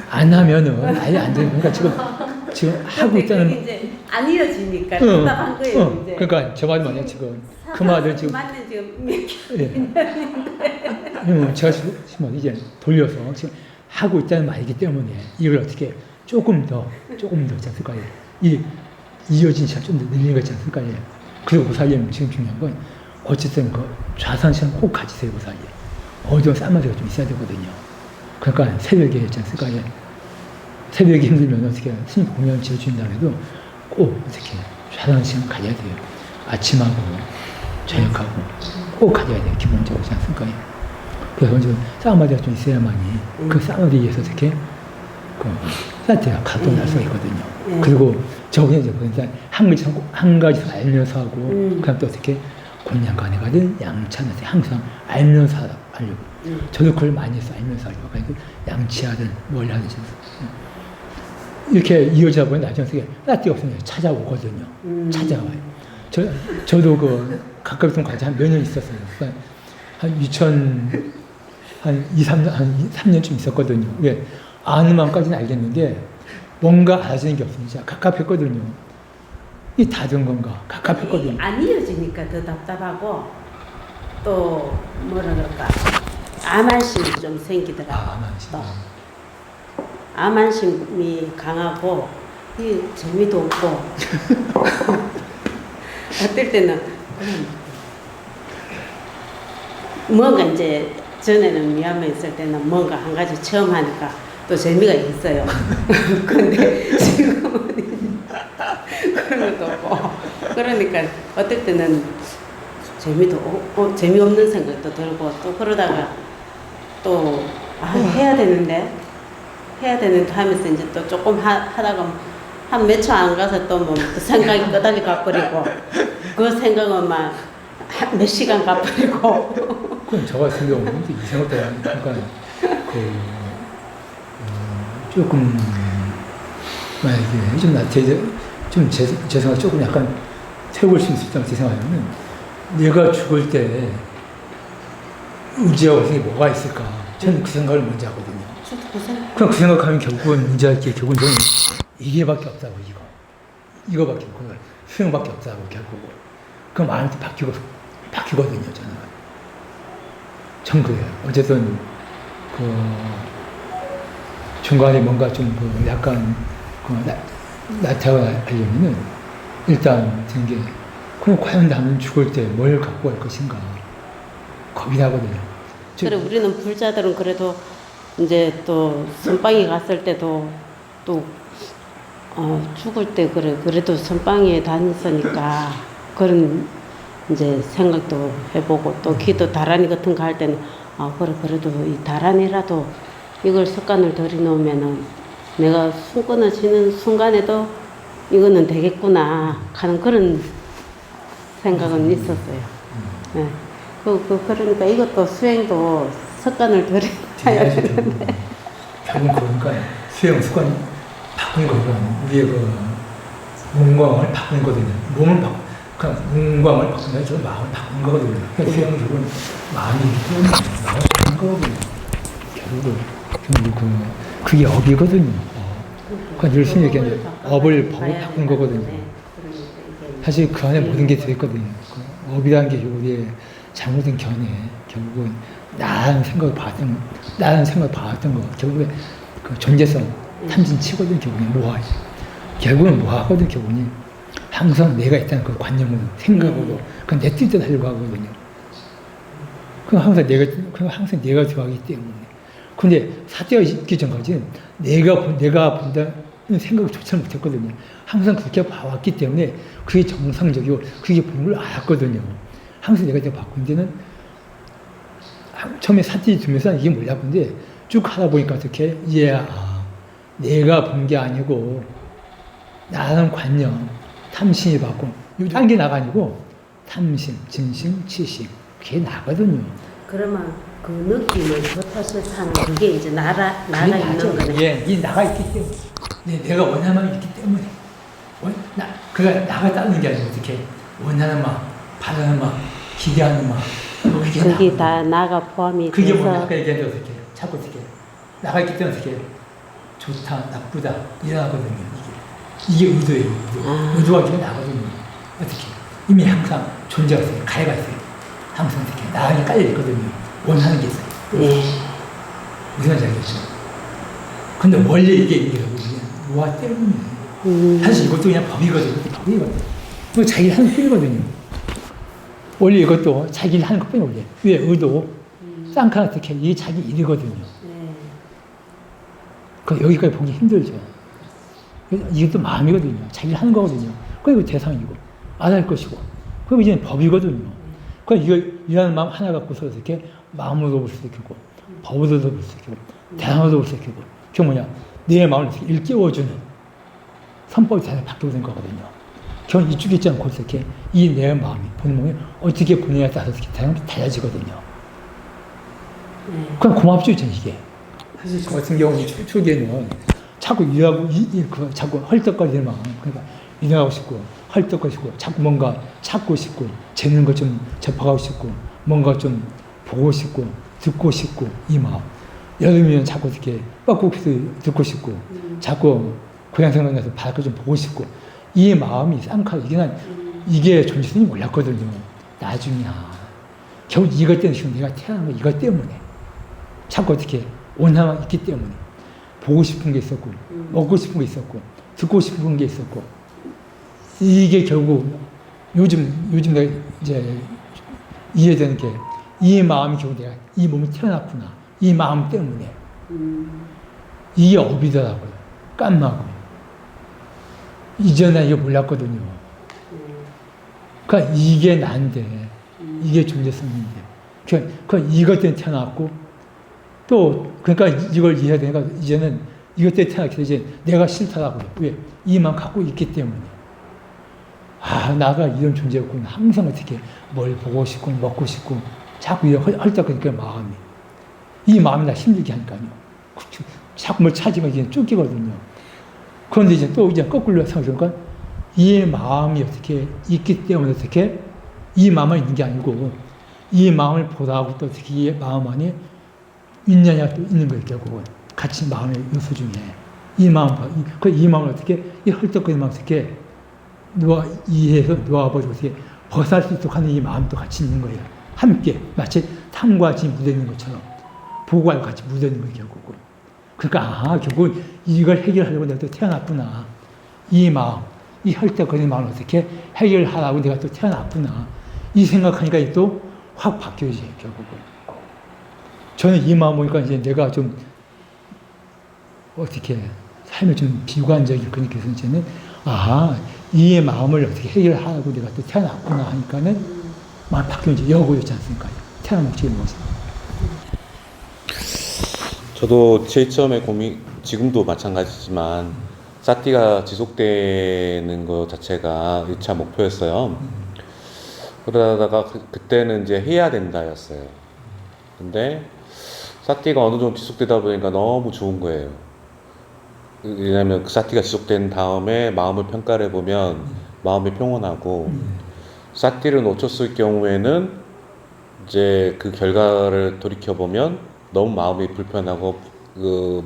안 하면은 아예 안 되는 거니까 지금 하고 있다는 이제 안 이어지니까 답답한 거예요. 이제. 그러니까 저 말이 뭐냐 지금 그 말을 지금 맞는 지금 몇 예. 제가 지금 이제 돌려서 지금 하고 있다는 말이기 때문에 이걸 어떻게 조금 더 있지 않을까요? 이어진 시간 좀 더 늘리는 거 있지 않을까요? 그리고 보살님 지금 중요한 건 어쨌든 좌선 시간 꼭 가지세요. 보살님 어디서 쌈마디가 좀 있어야 되거든요. 그러니까 새벽에 있지 않을까요? 새벽에 힘들면 어떻게 스님 공연 지어준다고 해도 꼭 어떻게 좌선 시간 가져야 돼요. 아침하고 저녁하고 꼭 가져야 돼요. 기본적으로 그렇지 않습니까? 그래서 지금 쌍마디가 좀 있어야만이 그 쌍마디에 의해서 어떻게 사태가 가동할 수가 있거든요. 그리고 저번에 이제 보니까 한 가지 알면서 하고 그다음 또 어떻게 곤양간에 가든 양치하면서 항상 알면서 하려고. 저도 그걸 많이 해서 알면서 하려고. 그러니까 양치하든 뭘 하든지 이렇게 이어지다 보면 나중에 어떻게 사태 없으면 찾아오거든요. 찾아와요. 저도 가까이 있던 과제 한 몇 년 있었어요. 그러니까 한 3년쯤 있었거든요. 왜? 아는 마음까지는 알겠는데, 뭔가 알아지는 게 없으면 진짜 갑갑했거든요. 이게 다 된 건가? 갑갑했거든요. 안 이어지니까 더 답답하고 또 뭐라 그럴까 암안심이 좀 생기더라고요. 암안심. 또 암안심이 강하고 이 재미도 없고 어떨 때는 뭔가 이제 전에는 미얀마에 있을 때는 뭔가 한 가지 처음 하니까 또 재미가 있어요. 근데 지금은 그런 것도 없고 그러니까 어떨 때는 재미도 재미없는 생각도 들고 또 그러다가 또 해야 되는데 하면서 이제 또 조금 하다가 한 몇 초 안 가서 또 뭐 그 생각이 끄달리 가버리고 그 생각은 막 몇 시간 가버리고 그럼 저 같은 경우는 이 생각도 약간 조금 만약에 제 생각 조금 약간 세울 수 있다고 제 생각에는 내가 죽을 때 의지하고 생각이 뭐가 있을까? 저는 그 생각을 먼저 하거든요. 그냥 그 생각하면 결국은 문제할 게 결국은 저는 이게밖에 없다고 이거밖에 없고 수영밖에 없다고 결국은 그 마음이 바뀌거든요 저는. 전 그래요. 어쨌든 중간에 뭔가 좀 약간 나타나려면은 일단 드는 게 그럼 과연 나는 죽을 때 뭘 갖고 갈 것인가 겁이 나거든요. 그래 우리는 불자들은 그래도 이제 또 선방에 갔을 때도 또 죽을 때 그래도 선방에 다녔으니까 그런 이제 생각도 해보고 또 기도 다라니 같은 거 할 때는 그래도 이 다라니라도 이걸 습관을 들여놓으면은 내가 숨 끊어지는 순간에도 이거는 되겠구나 하는 그런 생각은 있었어요. 네. 그러니까 이것도 수행도 습관을 들여야 되는데. 결국은 그러니까 수행 습관 바꾸는 거는 우리의 문광을 바꾸는 거거든요. 그냥 문광을 바꾸는 게 마음을 바꾸는 거거든요. 그러니까 수행은 결국은 마음이 바꾸는 거거든요. 결국은 그게 업이거든요. 그러니까 열심히 얘기하는 업을 바꾸는 거거든요. 사실 그 안에 모든 게 들어있거든요. 업이라는 게 우리의 잘못된 견해, 결국은 나라는 생각을 봐왔던 거, 결국에 그 존재성, 탐진치거든, 결국엔 모아요. 결국은 모아거든, 결국은. 항상 내가 있다는 그 관념으로, 생각으로, 그건 내 뜻대로 하려고 하거든요. 그건 항상 내가 좋아하기 때문에. 근데 사태가 있기 전까지 내가 본다는 생각을 조차 못했거든요. 항상 그렇게 봐왔기 때문에 그게 정상적이고 그게 보는 걸 알았거든요. 항상 내가 바꾼 데는 처음에 사태 들면서 이게 몰랐는데 쭉 하다 보니까 어떻게 내가 본 게 아니고 나라는 관념, 탐심이 받고 딴 게 나가 아니고 탐심, 진심, 치심 그게 나거든요. 그러면 그 느낌을 좋다 싫다는 그게 이제 나가 있는 거네. 예, 이 나가 있기 때문에 내가 원하는 마음이 있기 때문에 그가 나가 따르는 게 아니고 어떻게 원하는 마음, 바라는 마음, 기대하는 마음 그게 다 나가 포함이 그게 돼서 뭐냐 아까 얘기한 대로 어떻게 자꾸 어떻게 나가 있기 때문에 어떻게 좋다 나쁘다 일어나거든요. 이게 의도예요. 의도가 이게 나거든요. 어떻게 이미 항상 존재가 있어요. 가해가 있어요. 항상 어떻게 나에게 깔려 있거든요. 원하는 게 있어요. 예. 무슨 말인지 알겠죠? 근데 원래 이게 뭐가 때문에 사실 이것도 그냥 법이거든요. 법이거든요. 자기 하는 뿐이거든요. 원래 이것도 자기 하는 것 뿐이에요. 왜 의도 쌍칼 어떻게 이게 자기 일이거든요. 그 여기까지 보기 힘들죠. 이것도 마음이거든요. 자기 하는 거거든요. 그리고 대상이고 안할 것이고 그리고 이제 법이거든요. 그러니까 이라는 마음 하나 갖고서 이렇게 마음으로 볼 수 있고 법으로도 볼 수 있고 대상으로도 볼 수 있고 그게 뭐냐 내 마음을 이렇게 일깨워주는 선법이 다 바뀌게 된 거거든요. 결국 이쪽에 있지 않고 이렇게 이 내 마음이 보는 마음이 어떻게 보느냐에 따라서 이렇게 달라지거든요. 그냥 고맙죠 이게. 사실 저 같은 경우는 초기에는 자꾸 일하고 자꾸 헐떡거리는 마음 그러니까 일하고 싶고 헐떡거리고 자꾸 뭔가 찾고 싶고 재밌는 것 좀 접하고 싶고 뭔가 좀 보고 싶고 듣고 싶고 이 마음 여름이면 자꾸 이렇게 뻐꾸기도 듣고 싶고 자꾸 고향 생각나서 바닷가 좀 보고 싶고 이 마음이 쌍칼 이게 존재성이 몰랐거든요. 나중이야 겨우 이것 때문에 지금 내가 태어난 거 이것 때문에 자꾸 어떻게 원함이 있기 때문에 보고 싶은 게 있었고 먹고 싶은 게 있었고 듣고 싶은 게 있었고 이게 결국 요즘 내가 이제 이해되는 게 이 마음이 결국 내가 이 몸이 태어났구나. 이 마음 때문에. 이게 업이더라고요. 깐마고요. 이전에 이거 몰랐거든요. 그러니까 이게 난데, 이게 존재성인데. 그러니까 이것 때문에 태어났고, 또, 그러니까 이걸 이해해야 되니까, 이제는 이것 때문에 태어났기 때문에 이제 내가 싫더라고요. 왜? 이 마음 갖고 있기 때문에. 아, 나가 이런 존재였구나. 항상 어떻게 뭘 보고 싶고, 먹고 싶고, 자꾸 이런 헐떡거리니까 마음이. 이 마음이 나 힘들게 하니까요. 자꾸 뭘 찾으면 이제 쫓기거든요. 그런데 이제 또 이제 거꾸로 생각하니까 이 마음이 어떻게 있기 때문에 어떻게 이 마음만 있는 게 아니고 이 마음을 보다하고 또 어떻게 이 마음 안에 인연이 또 있는 거예요. 결국은 같이 마음의 요소 중에 이 마음, 이 마음을 어떻게 이 헐떡거리는 마음 어떻게 이해해서 놓아버리고 어떻게 벗어날 수 있도록 하는 이 마음도 같이 있는 거예요. 함께 마치 탕과 지 묻어 있는 것처럼 보고와 같이 묻어 있는 거예요. 결국은. 그러니까 결국 이걸 해결하려고 내가 또 태어났구나. 이 마음, 이 헐떡거리는 마음을 어떻게 해결하라고 내가 또 태어났구나. 이 생각하니까 또 확 바뀌어져요. 결국은. 저는 이 마음 보니까 이제 내가 좀 어떻게 삶을 좀 비관적이고 그러니까 이제는 이 마음을 어떻게 해결하라고 내가 또 태어났구나 하니까는 마음 바뀌어져 여고였지 않습니까? 태어난 목적이 무엇이냐. 저도 제일 처음에 고민, 지금도 마찬가지지만 사티가 지속되는 것 자체가 1차 목표였어요. 그러다가 그때는 이제 해야 된다였어요. 근데 사티가 어느 정도 지속되다 보니까 너무 좋은 거예요. 왜냐하면 그 사티가 지속된 다음에 마음을 평가를 해보면 마음이 평온하고 사티를 놓쳤을 경우에는 이제 그 결과를 돌이켜보면 너무 마음이 불편하고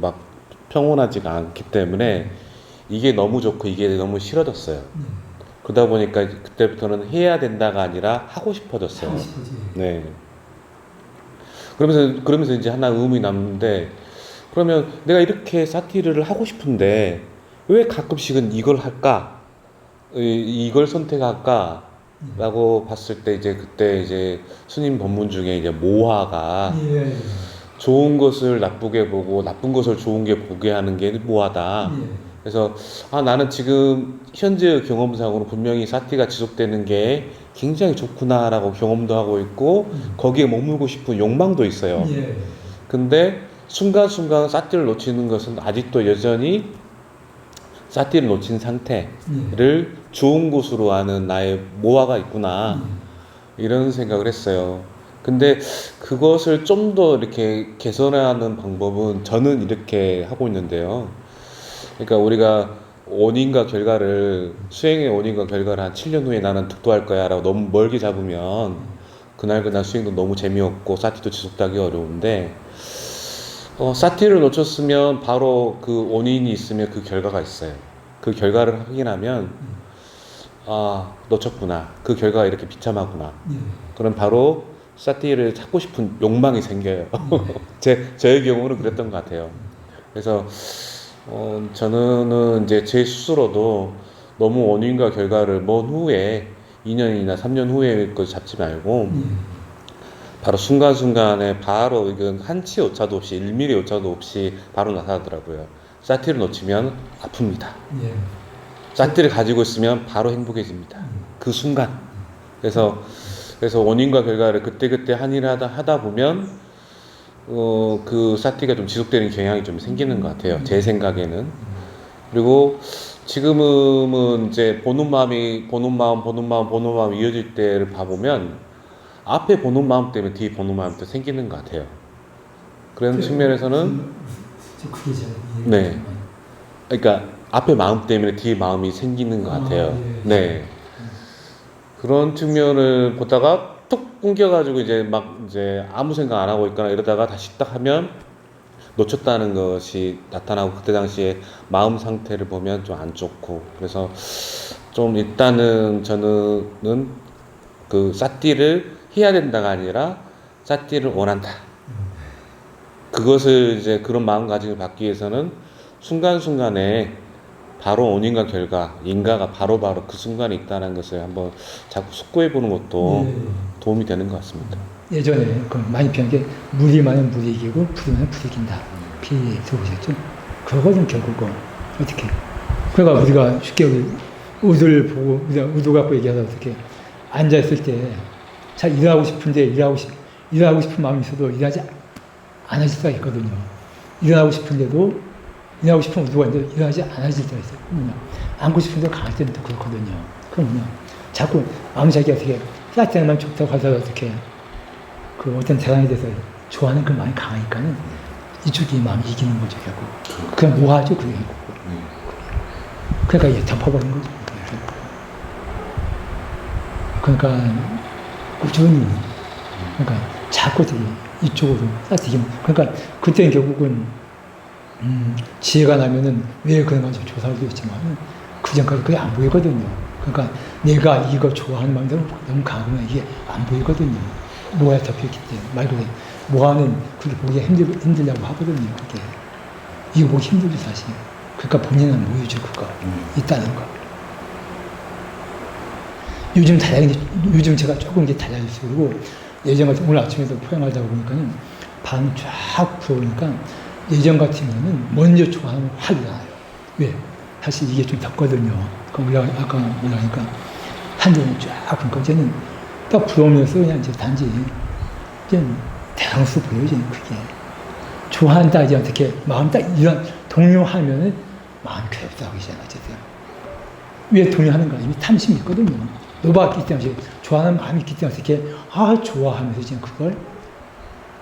막 평온하지가 않기 때문에 이게 너무 좋고 이게 너무 싫어졌어요. 그러다 보니까 그때부터는 해야 된다가 아니라 하고 싶어졌어요. 네. 그러면서 이제 하나 의문이 남는데, 그러면 내가 이렇게 사티르를 하고 싶은데 왜 가끔씩은 이걸 할까? 이걸 선택할까? 라고 봤을 때 이제 그때 이제 스님 법문 중에 이제 모화가 좋은 것을 나쁘게 보고 나쁜 것을 좋은 게 보게 하는 게 모화다. 그래서 나는 지금 현재의 경험상으로 분명히 사티가 지속되는 게 굉장히 좋구나라고 경험도 하고 있고 거기에 머물고 싶은 욕망도 있어요. 근데 순간순간 사티를 놓치는 것은 아직도 여전히 사티를 놓친 상태를 좋은 곳으로 아는 나의 모화가 있구나 이런 생각을 했어요. 근데 그것을 좀 더 이렇게 개선하는 방법은 저는 이렇게 하고 있는데요. 그러니까 우리가 원인과 결과를 수행의 원인과 결과를 한 7년 후에 나는 득도할 거야 라고 너무 멀게 잡으면 그날 수행도 너무 재미없고 사티도 지속하기 어려운데 사티를 놓쳤으면 바로 그 원인이 있으면 그 결과가 있어요. 그 결과를 확인하면 놓쳤구나. 그 결과가 이렇게 비참하구나. 그럼 바로 사티를 찾고 싶은 욕망이 생겨요. 저의 경우는 그랬던 것 같아요. 그래서 저는 이제 제 스스로도 너무 원인과 결과를 먼 후에 2년이나 3년 후에 걸 잡지 말고 바로 순간순간에 바로 이건 한치 오차도 없이 1mm 오차도 없이 바로 나타나더라고요. 사티를 놓치면 아픕니다. 사티를 가지고 있으면 바로 행복해집니다. 그 순간. 그래서 원인과 결과를 그때그때 한일 하다 보면 그 사티가 좀 지속되는 경향이 좀 생기는 것 같아요. 제 생각에는. 그리고 지금은 이제 보는 마음 이어질 때를 봐보면 앞에 보는 마음 때문에 뒤에 보는 마음도 생기는 것 같아요. 그런 측면에서는 네, 그러니까 앞에 마음 때문에 뒤에 마음이 생기는 것 같아요. 네, 그런 측면을 보다가 툭 끊겨가지고 이제 아무 생각 안 하고 있거나 이러다가 다시 딱 하면 놓쳤다는 것이 나타나고 그때 당시에 마음 상태를 보면 좀 안 좋고 그래서 좀 일단은 저는 그 사티를 해야 된다가 아니라 사티를 원한다. 그것을 이제 그런 마음가짐을 받기 위해서는 순간순간에 바로 원인과 결과, 인과가 바로바로 그 순간에 있다는 것을 한번 자꾸 숙고해 보는 것도 도움이 되는 것 같습니다. 예전에 그 많이 표현한 게 물이 많으면 물이 이기고 불이 많으면 불이 이긴다. 피 들어보셨죠? 그거거든 결국은 어떻게? 그러니까 우리가 쉽게 의도를 보고 의도 갖고 얘기하다 어떻게 앉아 있을 때 잘 일하고 싶은데 일하고 싶은 마음이 있어도 일하지 않아질 때가 있거든요. 일하고 싶은데도 일하고 싶은 의도가 있는데 일하지 않아질 때가 있어요. 앉고 싶은데 강할 때는 또 그렇거든요. 그럼요. 자꾸 마음이 자기가 어떻게 쌀때만 좋다고 하다가 어떻게 그 어떤 대상에 대해서 좋아하는 그 마음이 강하니까는 이쪽이 마음이 이기는 거죠, 결국. 그냥 뭐하죠, 그게. 그러니까 이게 덮어버린 거죠. 그러니까 꾸준히, 그러니까 자꾸 되게 이쪽으로 따뜻하게. 그러니까 그때는 결국은 지혜가 나면은 왜 그런 건지 조사하기도 했지만 그 전까지 그게 안 보이거든요. 그러니까 내가 이거 좋아하는 마음이 너무 강하면 이게 안 보이거든요. 뭐가 덮여있기 때문에 말 그대로 뭐하는 그게 보기가 힘들려고 하거든요. 그게 이거 보기 힘들죠 사실. 그러니까 본인은 모유죠 그거 있다는 거. 요즘 제가 조금 이게 달라졌어요. 그리고 예전 같은 오늘 아침에도 포용하다 보니까는 방 쫙 부어오니까 예전 같으면은 먼저 좋아하면 확 일어나요. 왜? 사실 이게 좀 덥거든요. 아까 올라가니까 한쪽은 쫙 그러니까 이제는 딱 부어오면서 그냥 이제 단지 이제 대상수 보여요. 이제 그게 좋아한다 이제 어떻게 마음 딱 이런 동요하면은 마음이 괴롭다고 이제는 어쨌든 왜 동요하는가 이미 탐심이 있거든요. 노받기 때문에 좋아하는 마음이 있기 때문에 어떻게 좋아하면서 이제 그걸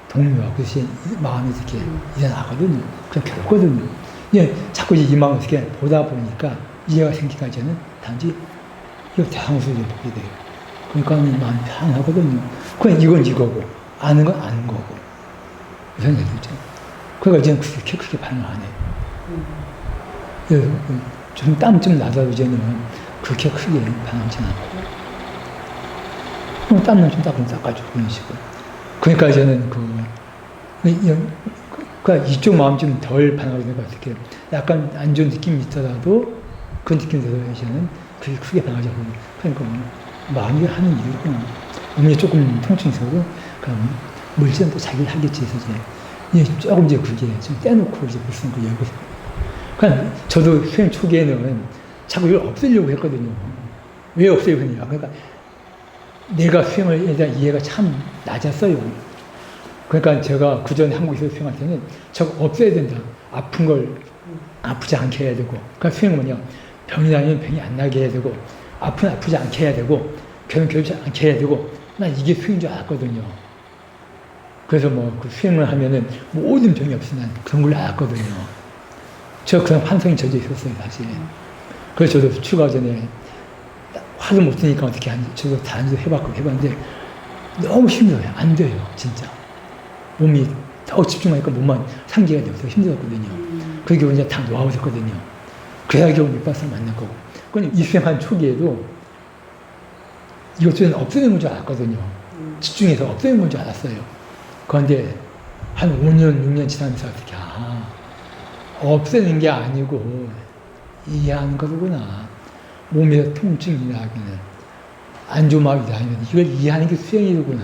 동요하고 그래서 마음이 이렇게 일어나거든요. 그냥 괴롭거든요. 예, 자꾸 이 마음을 어떻게 보다 보니까 이해가 생기까 이제는 단지 이거 대상수를 보게 돼요. 그러니까 마음이 편하거든요. 그냥 이건 이거고 아는 건 아는 거고 이런 얘기죠. 그러니까 이제는 그렇게 크게 반응을 안 해요. 예, 좀 땀 좀 나더라도 이제는 그렇게 크게 반응하지 않고 땀만 좀 닦아주고 그런 식으로. 그러니까 이제는 그러니까 이쪽 마음 좀 덜 반응하게 되니까 어떻게 약간 안 좋은 느낌이 있더라도 그 느낌이 들어서 이제는 그게 크게 반응하지 않고 그러니까 마음이 하는 일이구나. 몸에 조금 통증이 있어도 그럼 물질은 또 자기를 하겠지 해서 이제 조금 이제 그게 좀 떼놓고 이제 무슨 그 열고 그러니까 저도 수행 초기에는 자꾸 이걸 없애려고 했거든요. 왜 없애려고 했냐. 그러니까 내가 수행에 대한 이해가 참 낮았어요. 그러니까 제가 그 전에 한국에서 수행할 때는 저거 없애야 된다. 아픈 걸 아프지 않게 해야 되고. 그러니까 수행은 뭐냐. 병이 나면 병이 안 나게 해야 되고, 아프지 않게 해야 되고, 괴롭지 않게 해야 되고, 난 이게 수행인 줄 알았거든요. 그래서 그 수행을 하면은 모든 병이 없으면 난 그런 걸 알았거든요. 저 그런 환상이 젖어 있었어요, 사실. 그래서 저도 출가 전에 화를 못 쓰니까 어떻게 하는지, 저도 단지도 해봤는데 너무 힘들어요. 안 돼요, 진짜. 몸이 더 집중하니까 몸만 상기가 돼서 힘들었거든요. 그게 이제 다 놓아오셨거든요. 그래야 겨우 밑바닥을 만난 거고. 그건 입생한 초기에도 이것들은 없애는 건 줄 알았거든요. 집중해서 없애는 건 줄 알았어요. 그런데 한 5년, 6년 지나면서 어떻게, 없애는 게 아니고 이해하는 거구나. 몸에서 통증이나 안 좋은 마음이 나면 이걸 이해하는 게 수행이구나.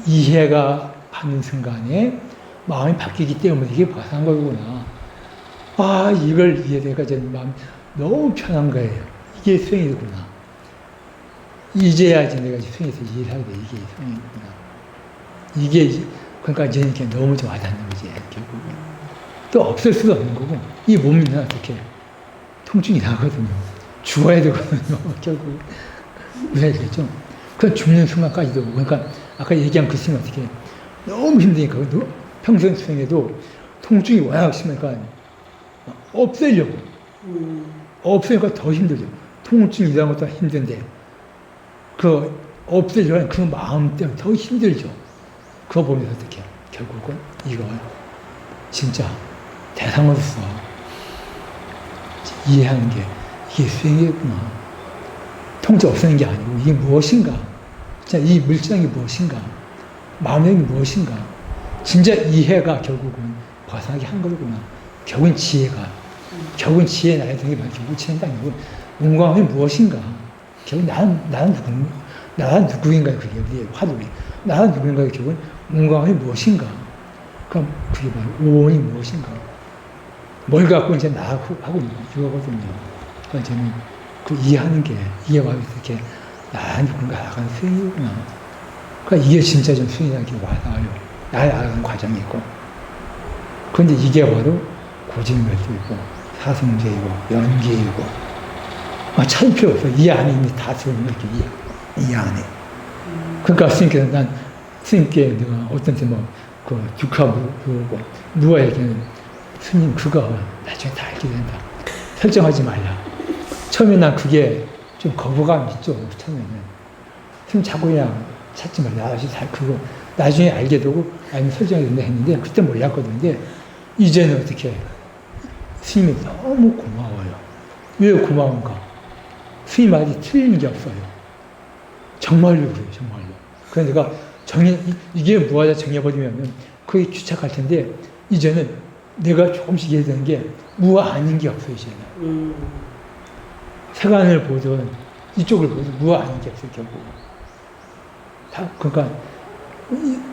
이해가 하는 순간에 마음이 바뀌기 때문에 이게 바삭한 거구나. 이걸 이해되니까 제 마음 너무 편한 거예요. 이게 수행이구나. 이제야지 내가 수행에서 이해를 하게 돼. 이게 수행이구나. 이게 그러니까 이제 이렇게 너무 좀 와닿는 거지 결국은. 또 없앨 수도 없는 거고 이 몸이 어떻게 통증이 나거든요. 죽어야 되거든요. 결국 무슨 얘기겠죠? 그 죽는 순간까지도 그러니까 아까 얘기한 그 수행 어떻게 너무 힘드니까 평생 수행에도 통증이 워낙 심하니까 없애려고 없애니까 더 힘들죠. 통증이라는 것도 힘든데 그 없애려고 하는 그 마음 때문에 더 힘들죠. 그거 보면서 어떻게 결국은 이걸 진짜 대상으로서 이해하는 게 이게 수행이구나. 통증 없애는 게 아니고 이게 무엇인가. 진짜 이 물질한 게 무엇인가. 마음의 무엇인가. 진짜 이해가 결국은 벗어나게 한 거구나. 결국은 지혜가. 결국은 지혜 나의 등에 결국 지혜는 아니고 문광이 무엇인가. 결국 나는 누구인가. 그게 우리의 화두리. 나는 누군가의 기본 건강이 무엇인가? 그럼 그게 바로 오온이 무엇인가? 뭘 갖고 이제 나하고 하고 이거거든요. 그러니까 저는 그 이해하는 게 이게 바로 이렇게 누군가 나아가는 수행이구나. 그러니까 이게 진짜 좀 수행이라는 게 와닿아요. 나아가는 과정이고. 그런데 이게 바로 고진멸도이고 사성제이고 연계이고 찾을 필요 없어. 이 안에 이미 다 들어있는 게 이 안에. 그러니까 스님께서 난 스님께 내가 어떤 때 그 죽하 물고 누가에게는 스님 그거 나중에 다 알게 된다. 설정하지 말라. 처음에 난 그게 좀 거부감 있죠. 처음에는. 스님 자꾸 그냥 찾지 말라. 아저씨 그거 나중에 알게 되고 아니면 설정이 된다 했는데 그때 몰랐거든요. 근데 이제는 어떻게 스님이 너무 고마워요. 왜 고마운가? 스님 말이 틀린 게 없어요. 정말로 그래요. 정말로. 그래서 내가 이게 무하자 정해버리면 그게 귀착할 텐데 이제는 내가 조금씩 이해되는 게 무하 아닌 게 없어요. 이제는. 세간을 보든 이쪽을 보든 무하 아닌 게 없어요. 결국. 다 그러니까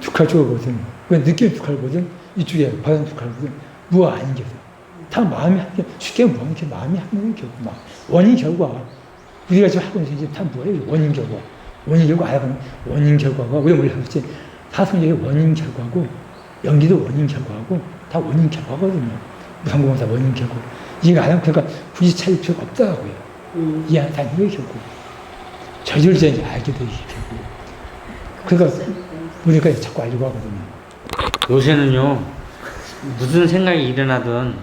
죽할 쪽을 보든 느낌 죽할 보든 이쪽에 바람 죽할 보든 무하 아닌 게 없어요. 다 마음이 쉽게 뭐하는 게 마음이 하는 결국 막 원인 결과 우리가 지금 하고 있는 게 다 뭐예요? 원인 결과. 원인 결과 알아보면 원인 결과가 우리가 원래 했지 사성적인 원인 결과고 연기도 원인 결과고 다 원인 결과거든요. 무상공은 다 원인 결과. 이해가 안 하면 그러니까 굳이 찾을 필요가 없다고요. 이해 안 하는 게 결국 저절로 이제 알게 되기 결국. 그러니까 우리가 자꾸 알려고 하거든요. 요새는요 무슨 생각이 일어나든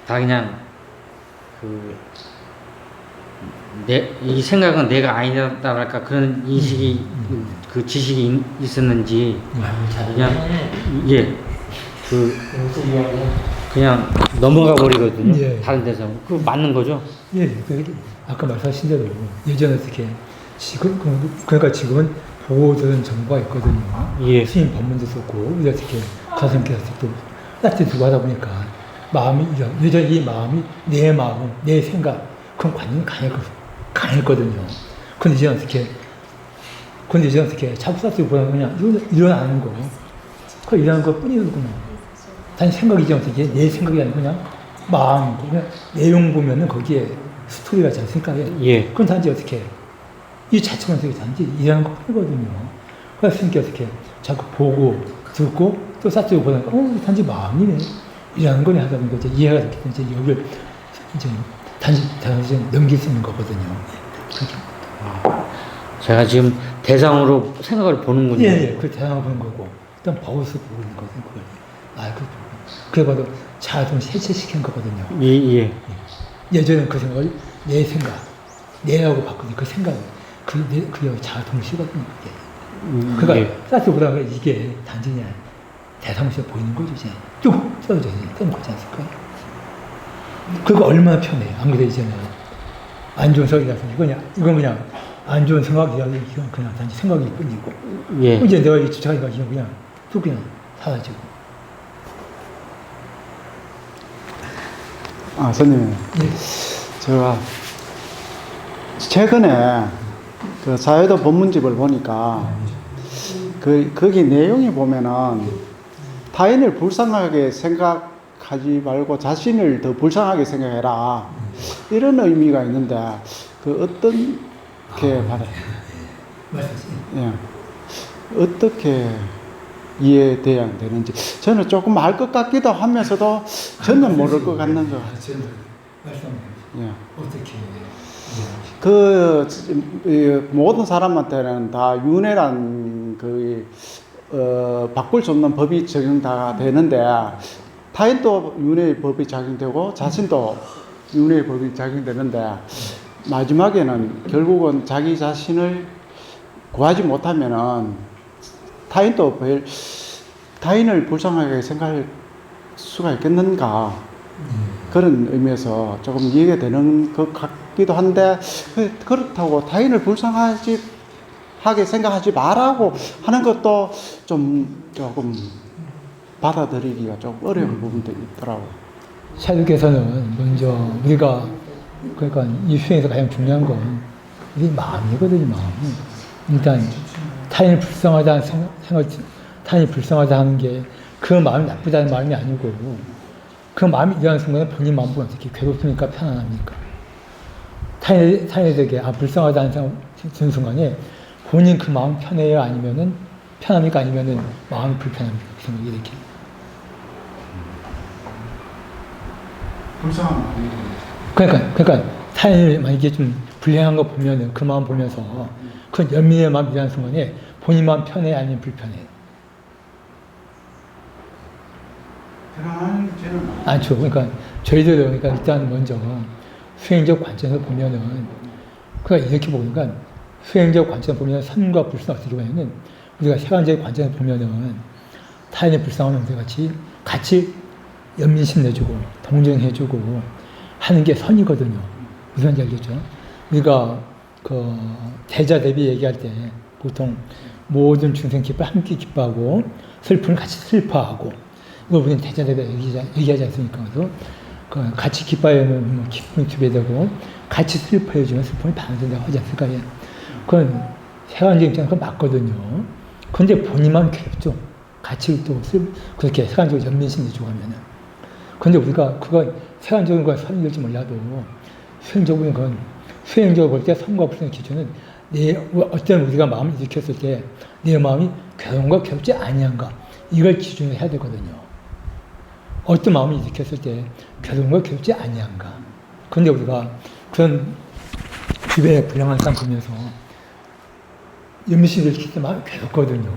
다 그냥 이 생각은 내가 아니다랄까 그런 인식이 그 지식이 있었는지 그냥 그냥 넘어가 버리거든요. 예. 다른 데서 그 맞는 거죠? 예, 아까 말씀하신 대로 예전에 어떻게 그러니까 지금은 보고 들은 정보가 있거든요. 예. 스님 법문도 썼고 어떻게 가슴께서 또 따뜻히 두고 하다 보니까 마음이 예전 이 마음이 내 마음, 내 생각 그런 관념이 강했거든요. 근데 이제 어떻게 자꾸 따뜻히 보면 그냥 일어나는 거, 그 일어나는 것 뿐이구나. 단 생각이 이제 어떻게 내 생각이 아니고 그냥 마음, 그냥 내용 보면은 거기에 스토리가 잘 생각해. 예. 그건 단지 어떻게 이 자체만 되게 단지 일하는 것 뿐이거든요. 그래서 스님께 어떻게 자꾸 보고 듣고 또 싹두고 보니까 단지 마음이네. 일하는 거네 하다 보니까 이제 이해가 됐기 때문에 이제 여기를 이제 단지 넘길 수 있는 거거든요. 그렇게. 제가 지금 대상으로 생각을 보는군요. 예. 그 대상을 보는 거고 일단 버릇을 보고 있는 거거든요. 그걸. 그래 봐도 자동 해체시킨 거거든요. 예. 예전에는 그 생각을 내 생각, 내라고 바꾸는 그 생각을 그게 자동시거든요. 그게. 그러니까 싹두 보다가 이게 단지 그냥 대상시에 보이는 거죠. 이제 쭉 써져 뜨는 거지 않습니까? 그거 얼마나 편해요. 안 그래 이제는 안 좋은 생각이라서 이건 그냥 안 좋은 생각이라서 이건 그냥 단지 생각일 뿐이고. 예. 이제 내가 이 주차하니까 이건 그냥 쭉 그냥 사라지고. 선생님, 예. 제가 최근에 그 사회도 법문집을 보니까 거기 내용이 보면은 타인을 불쌍하게 생각하지 말고 자신을 더 불쌍하게 생각해라 이런 의미가 있는데 그 어떻게 받아요? 예. 어떻게 이해돼야 되는지 저는 조금 알 것 같기도 하면서도 저는 모를 것 같는 것 같아요. 예. 어떻게 모든 사람한테는 다 윤회란 바꿀 수 없는 법이 적용 다 되는데 타인도 윤회의 법이 적용되고 자신도 윤회의 법이 적용되는데 마지막에는 결국은 자기 자신을 구하지 못하면은 타인을 불쌍하게 생각할 수가 있겠는가 그런 의미에서 조금 이해가 되는 것 같기도 한데 그렇다고 타인을 불쌍하게 생각하지 말라고 하는 것도 조금 받아들이기가 좀 어려운 부분도 있더라고요. 사주께서는 먼저 우리가 그러니까 이 수행에서 가장 중요한 건 우리 마음이거든요. 마음. 일단 타인이 불쌍하다는 생각, 타인이 불쌍하다는 게 그 마음이 나쁘다는 마음이 아니고 그 마음이 일어나는 순간에 본인 마음 보면 어떻게 괴롭습니까? 편안합니까? 타인에게 불쌍하다는 생각 드는 순간에 본인 그 마음 편해요? 아니면은 편합니까? 아니면은 마음이 불편합니까? 그 생각이 이렇게. 불쌍한 마음이 그러니까 타인이 만약에 좀 불행한 거 보면은 그 마음 보면서 그 연민의 마음 일어나는 순간에 본인 마음 편해? 아니면 불편해? 편안한 죄는 않죠. 그러니까 저희들 그러니까 일단 먼저 수행적 관점에서 보면은 그러니까 이렇게 보니까 수행적 관점 보면 선과 불순 어떻게 보면은 우리가 세간적 관점에서 보면은 타인의 불쌍한 문제 같이 연민심 내주고 동정해주고 하는 게 선이거든요. 무슨 말인지 알겠죠? 우리가 그 대자 대비 얘기할 때 보통 모든 중생 기뻐 함께 기뻐하고 슬픔을 같이 슬퍼하고 이걸 우리는 대자 대비 얘기하지 않습니까? 그래서 그 같이 기뻐하면 뭐 기쁨이 두 배 되고 같이 슬퍼해주면 슬픔이 반전된다고 하지 않습니까? 그건 세간적인 입장에서 맞거든요. 그런데 본인만 괴롭죠. 같이 또 그렇게 세간적으로 연민심 내주고 하면은. 그런데 우리가 그거 세간적인 거에 선일지 몰라도 수행적으로 그건 수행적으로 볼 때 선과 불순의 기준은 어떤 우리가 마음을 일으켰을 때 내 마음이 괴로운가 괴롭지 아니한가 이걸 기준으로 해야 되거든요. 어떤 마음을 일으켰을 때 괴로운가 괴롭지 아니한가. 그런데 우리가 그런 주변에 불량한 사람 보면서 연민심을 일으킬 때 마음이 괴롭거든요.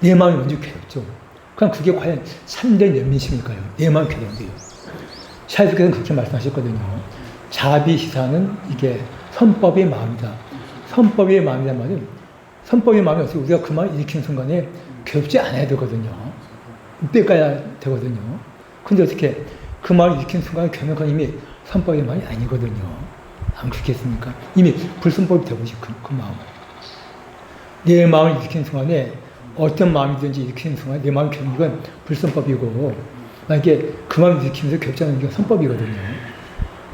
내 마음이 먼저 괴롭죠. 그럼 그게 과연 참된 연민심일까요? 내 마음이 괴로운데요. 샤이프께서는 그렇게 말씀하셨거든요. 자비시사는 이게 선법의 마음이다. 선법의 마음이란 말은 선법의 마음이 어떻게 우리가 그 마음을 일으키는 순간에 괴롭지 않아야 되거든요. 이때까야 되거든요. 근데 어떻게 그 마음을 일으키는 순간에 괴롭는 건 이미 선법의 마음이 아니거든요. 안 그렇겠습니까? 이미 불선법이 되고 싶은 그 마음은. 내 마음을 일으키는 순간에 어떤 마음이든지 일으키는 순간에 내 마음이 괴롭는 건 불선법이고 만약에 그 마음을 일으키면서 괴롭지 않는 게 선법이거든요.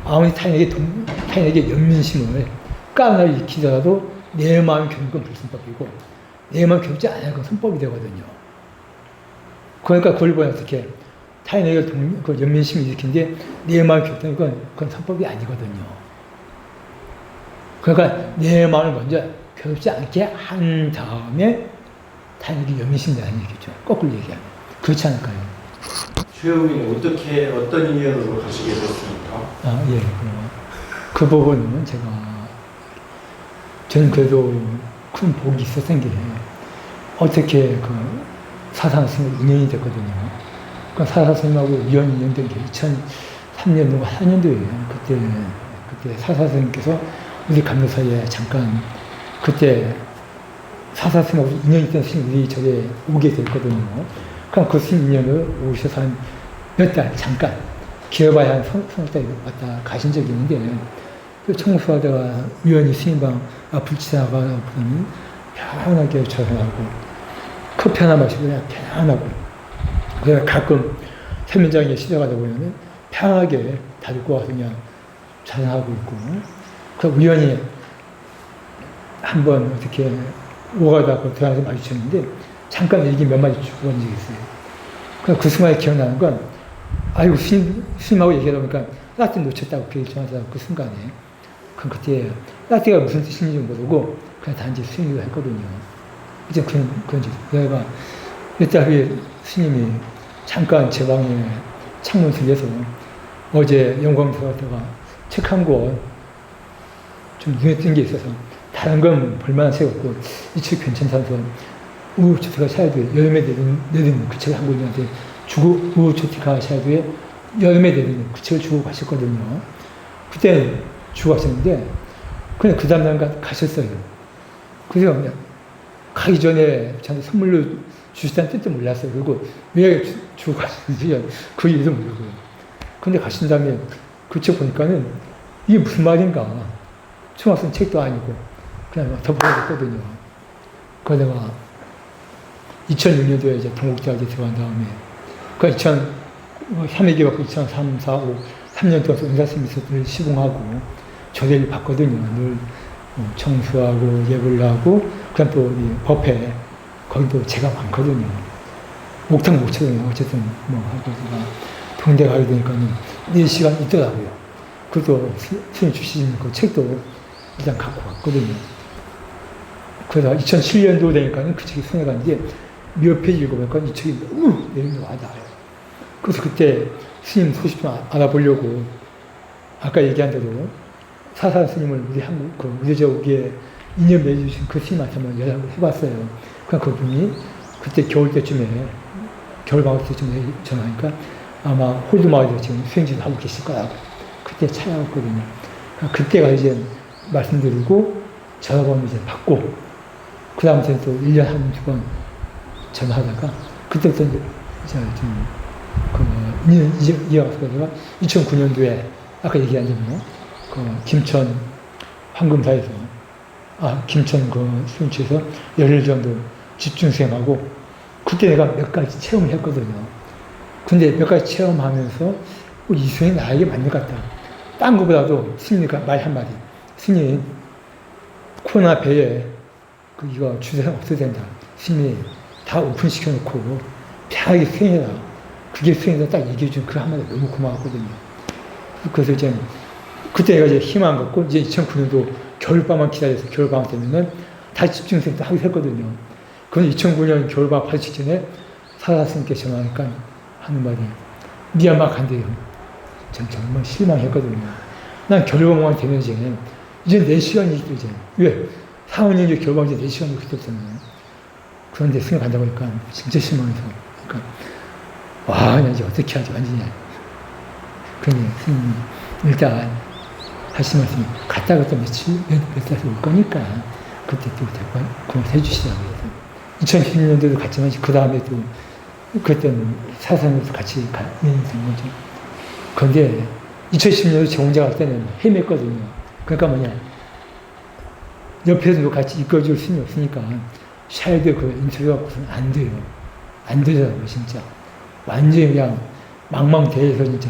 아무리 타인에게 연민심을 까느라 일으키더라도 내 마음이 괴롭는 건 불선법이고 내 마음이 괴롭지 않은 건 선법이 되거든요. 그러니까 그걸 보면 어떻게 타인에게 그 연민심을 일으키는데 내 마음이 괴롭다는 건 그건 선법이 아니거든요. 그러니까 내 마음을 먼저 괴롭지 않게 한 다음에 타인에게 연민심이 나는 얘기죠. 거꾸로 얘기하면. 그렇지 않을까요? 최영민이 어떤 인연으로 가시게 됐습니까? 예. 그 부분은 저는 그래도 큰 복이 있었던 게 어떻게 그 사상 스님하고 인연이 됐거든요. 그 사상 스님하고 인연된 게 2003년도 4년도예요. 그때 사상 스님께서 우리 감로사에 잠깐 그때 사상 스님하고 인연이 있던 스님이 우리 저에 오게 됐거든요. 그럼 그 스님 인연을 오셔서 한 몇 달 잠깐 기어봐야 한 서너 달 왔다 가신 적이 있는데 그 청소하다가 우연히 스님방 앞을 지나가다 보니 편하게 조용하고 커피 하나 마시고 그냥 편안하고 그래서 가끔 세면장에 시작하다 보면은 편하게 다리고 와서 그냥 자상하고 있고 그 우연히 한번 어떻게 오가다 들어가서 마주쳤는데 잠깐 얘기 몇 마디 주고 간 적이 있어요. 그 순간에 기억나는 건 아이고 스님하고 얘기하다 보니까 라떼 놓쳤다고 그 얘기하자 그 순간에 그럼 그때 라떼가 무슨 뜻인지 모르고 그냥 단지 스님이라고 했거든요. 이제 그런지 내가 몇 달 후에 스님이 잠깐 제 방에 창문 속에서 어제 영광 들어갔다가 책 한 권 좀 눈에 띈 게 있어서 다른 건 볼만한 책 없고 이 책 괜찮다면서 우우초티카 샤이드에 여름에 내리는 그 책을 한 권한테 주고 우우초티카 샤이드에 여름에 내리는 그 책을 주고 가셨거든요. 그때 주고 가셨는데 그냥 그 다음날 가셨어요. 그래서 그냥 가기 전에 저한테 선물로 주시다는 뜻도 몰랐어요. 그리고 왜 주고 가셨는지 그 이유도 모르고요. 근데 가신 다음에 그 책 보니까는 이게 무슨 말인가. 초등학생 책도 아니고 그냥 덮어버렸거든요. 그래서 내가 2006년도에 이제 동국대학에 들어간 다음에 그 3회기 받고 2003, 4, 5, 3년 동안 은사스님께서 늘 시공하고 조례를 받거든요. 늘 청수하고 예불을 하고 그다음 또 이 법회 거기도 제가 많거든요. 목탁 못 쳐요. 어쨌든 뭐 하고 제가 동대 가게 되니까는 4시간 있더라고요. 그것도 스님 주시는 그 책도 일단 갖고 왔거든요. 그러다가 2007년도 되니까는 그 책이 손에 갔는데 몇 페이지 읽어보니까 이 책이 너무 내용이 와닿아요. 그래서 그때 스님 소식 좀 알아보려고 아까 얘기한 대로 사산 스님을 우리 한국 우리 저기에 인연 맺어주신 그 스님한테 한번 연락을 해봤어요. 그러니까 그분이 그때 겨울 때쯤에 겨울방학 때쯤에 전화하니까 아마 호주마을에서 지금 수행진 하고 계실 거라고 그때 찾아왔거든요. 그러니까 그때가 이제 말씀드리고 전화번호 이제 받고 그 다음부터 또 1년 한 두 번 전화하다가 그때부터 이제 좀 이어가서 제가 2009년도에 아까 얘기한 대로 그 김천 황금사에서 김천 그 수행처에서 열흘 정도 집중수행하고 그때 내가 몇 가지 체험을 했거든요. 근데 몇 가지 체험하면서 이 수행이 나에게 맞는 것 같다. 딴 거보다도 스님이니까 말 한마디. 스님, 코로나 배에 이거 주사장 없어야 된다. 스님이 다 오픈시켜놓고 편하게 수행해라. 그게 수행이다 딱 얘기해준 그 한마디 너무 고마웠거든요. 그래서 이제 그때 내가 이제 희망 갖고 이제 2009년도 겨울방만 기다려서 겨울방학 되면은 다시 집중수행 또 하기로 했거든요. 그건 2009년 겨울방학 하기 직전에 사사스님께 전화하니까 하는 말이 미얀마 간대요. 전 정말 실망했거든요. 난 겨울방학만 되면 이제 4시간이 이제 왜? 4, 5년 이제 겨울방학 이제 4시간이 그때였잖아요. 그런데 승에 간다고 하니까 진짜 실망해서 그러니까 와, 나 이제 어떻게 하지 완전히. 그러니 스님 일단 하신 말씀이 갔다가 또 며칠 몇 달에 올 거니까 그때 또 그만 해주시라고 해서 2016년도도 갔지만 그 다음에 또 그때는 사산에서 같이 된 거죠. 그런데 2010년도 저 혼자 갈 때는 헤맸거든요. 그러니까 뭐냐 옆에서 같이 이끌어줄 수는 없으니까 샤이드 그 인터뷰가 안 돼요. 안 되더라고요 진짜. 완전히 그냥 망망대해서 진짜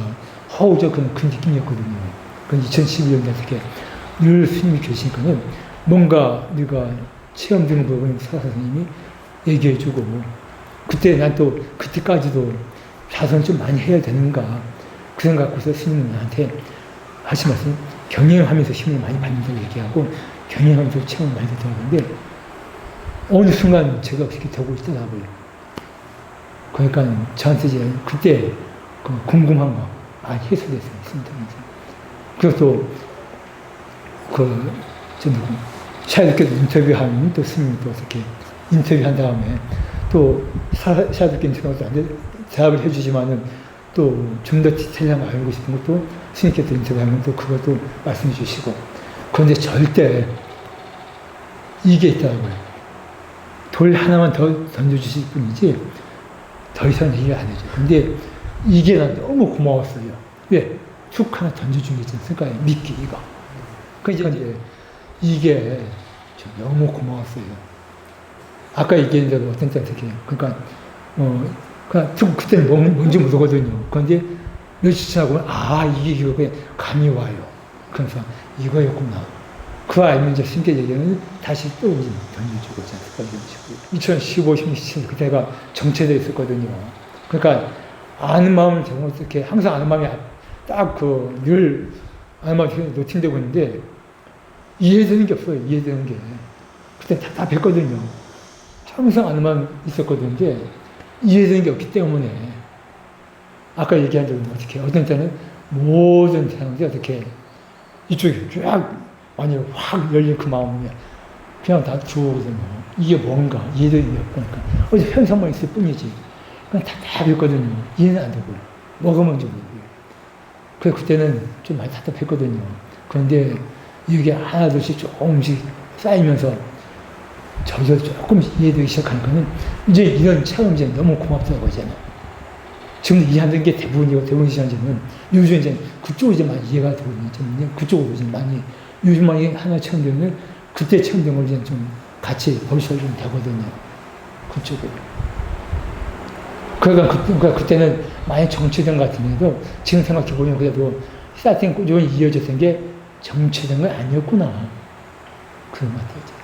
허우적 그런 느낌이었거든요. 그 2012년에 어떻게 늘 스님이 계시니까는 뭔가 네가 체험 등을 보고 사사 선생님이 얘기해주고 그때 난 또 그때까지도 사선을 좀 많이 해야 되는가 그 생각 갖고서 스님은 나한테 하신 말씀 경영하면서 힘을 많이 받는다고 얘기하고 경영하면서 체험을 많이 되더라고요. 어느 순간 제가 그렇게 되고 있더라고요. 그러니까 저한테 이제 그때 그 궁금한 거 많이 해소됐어요. 스님들한테. 그래서 또 샤이드께서 인터뷰하면 또 스님이 또 어떻게 인터뷰한 다음에 또 샤이드께 인터뷰도 안 돼, 대답을 해주지만은 또 좀 더 디테일한 거 알고 싶은 것도 스님께서 인터뷰하면 또 그것도 말씀해 주시고 그런데 절대 이게 있더라고요. 돌 하나만 더 던져주실 뿐이지 더 이상 얘기를 안 해줘요. 근데 이게 난 너무 고마웠어요. 왜? 툭 하나 던져준 게 있지 않습니까? 미끼, 이거. 그러니까 이제 이게 너무 고마웠어요. 아까 얘기한 대로 어떤 때 어떻게, 그러니까, 그때는 뭔지 모르거든요. 그런데 며칠 지나고, 이게 그냥 감이 와요. 그래서 이거였구나. 그거 알면 이제 신께 얘기는 다시 또 던져주고 있지 않습니까? 2015, 16, 그때가 정체되어 있었거든요. 그러니까 아는 마음을 정말 어떻게, 항상 아는 마음이 딱 늘 아는 마음이 노팅되고 있는데 이해되는 게 없어요. 이해되는 게. 그때 답답했거든요. 항상 아는 마음이 있었거든요. 이해되는 게 없기 때문에 아까 얘기한 대로 어떻게 어떤 때는 모든 사람들이 어떻게 이쪽에 쫙 많이 확 열린 그 마음이 그냥 다 주어거든요. 이게 뭔가 이해되는 게 없으니까 어제 현상만 있을 뿐이지. 그냥 답답했거든요. 이해는 안 되고요. 뭐가 먼저 모르고요. 그래서 그때는 좀 많이 답답했거든요. 그런데 이게 하나둘씩 조금씩 쌓이면서 저저 조금씩 이해되기 시작하니까는 이제 이런 체험 이제 너무 고맙더라고요, 이제는. 지금 이해하는 게 대부분 시간제는 요즘 이제 그쪽으로 이제 많이 이해가 되고 있거든요. 그쪽으로 이제 많이 요즘 많이 하나 체험되면 그때 체험된 걸 이제 좀 같이 벌써 좀 되거든요. 그쪽으로. 그러니까 그때는 많이 정체된 것 같은데도 지금 생각해보면 그래도 스타팅 꾸준히 이어졌던 게 정체된 건 아니었구나. 그런 것 같아요.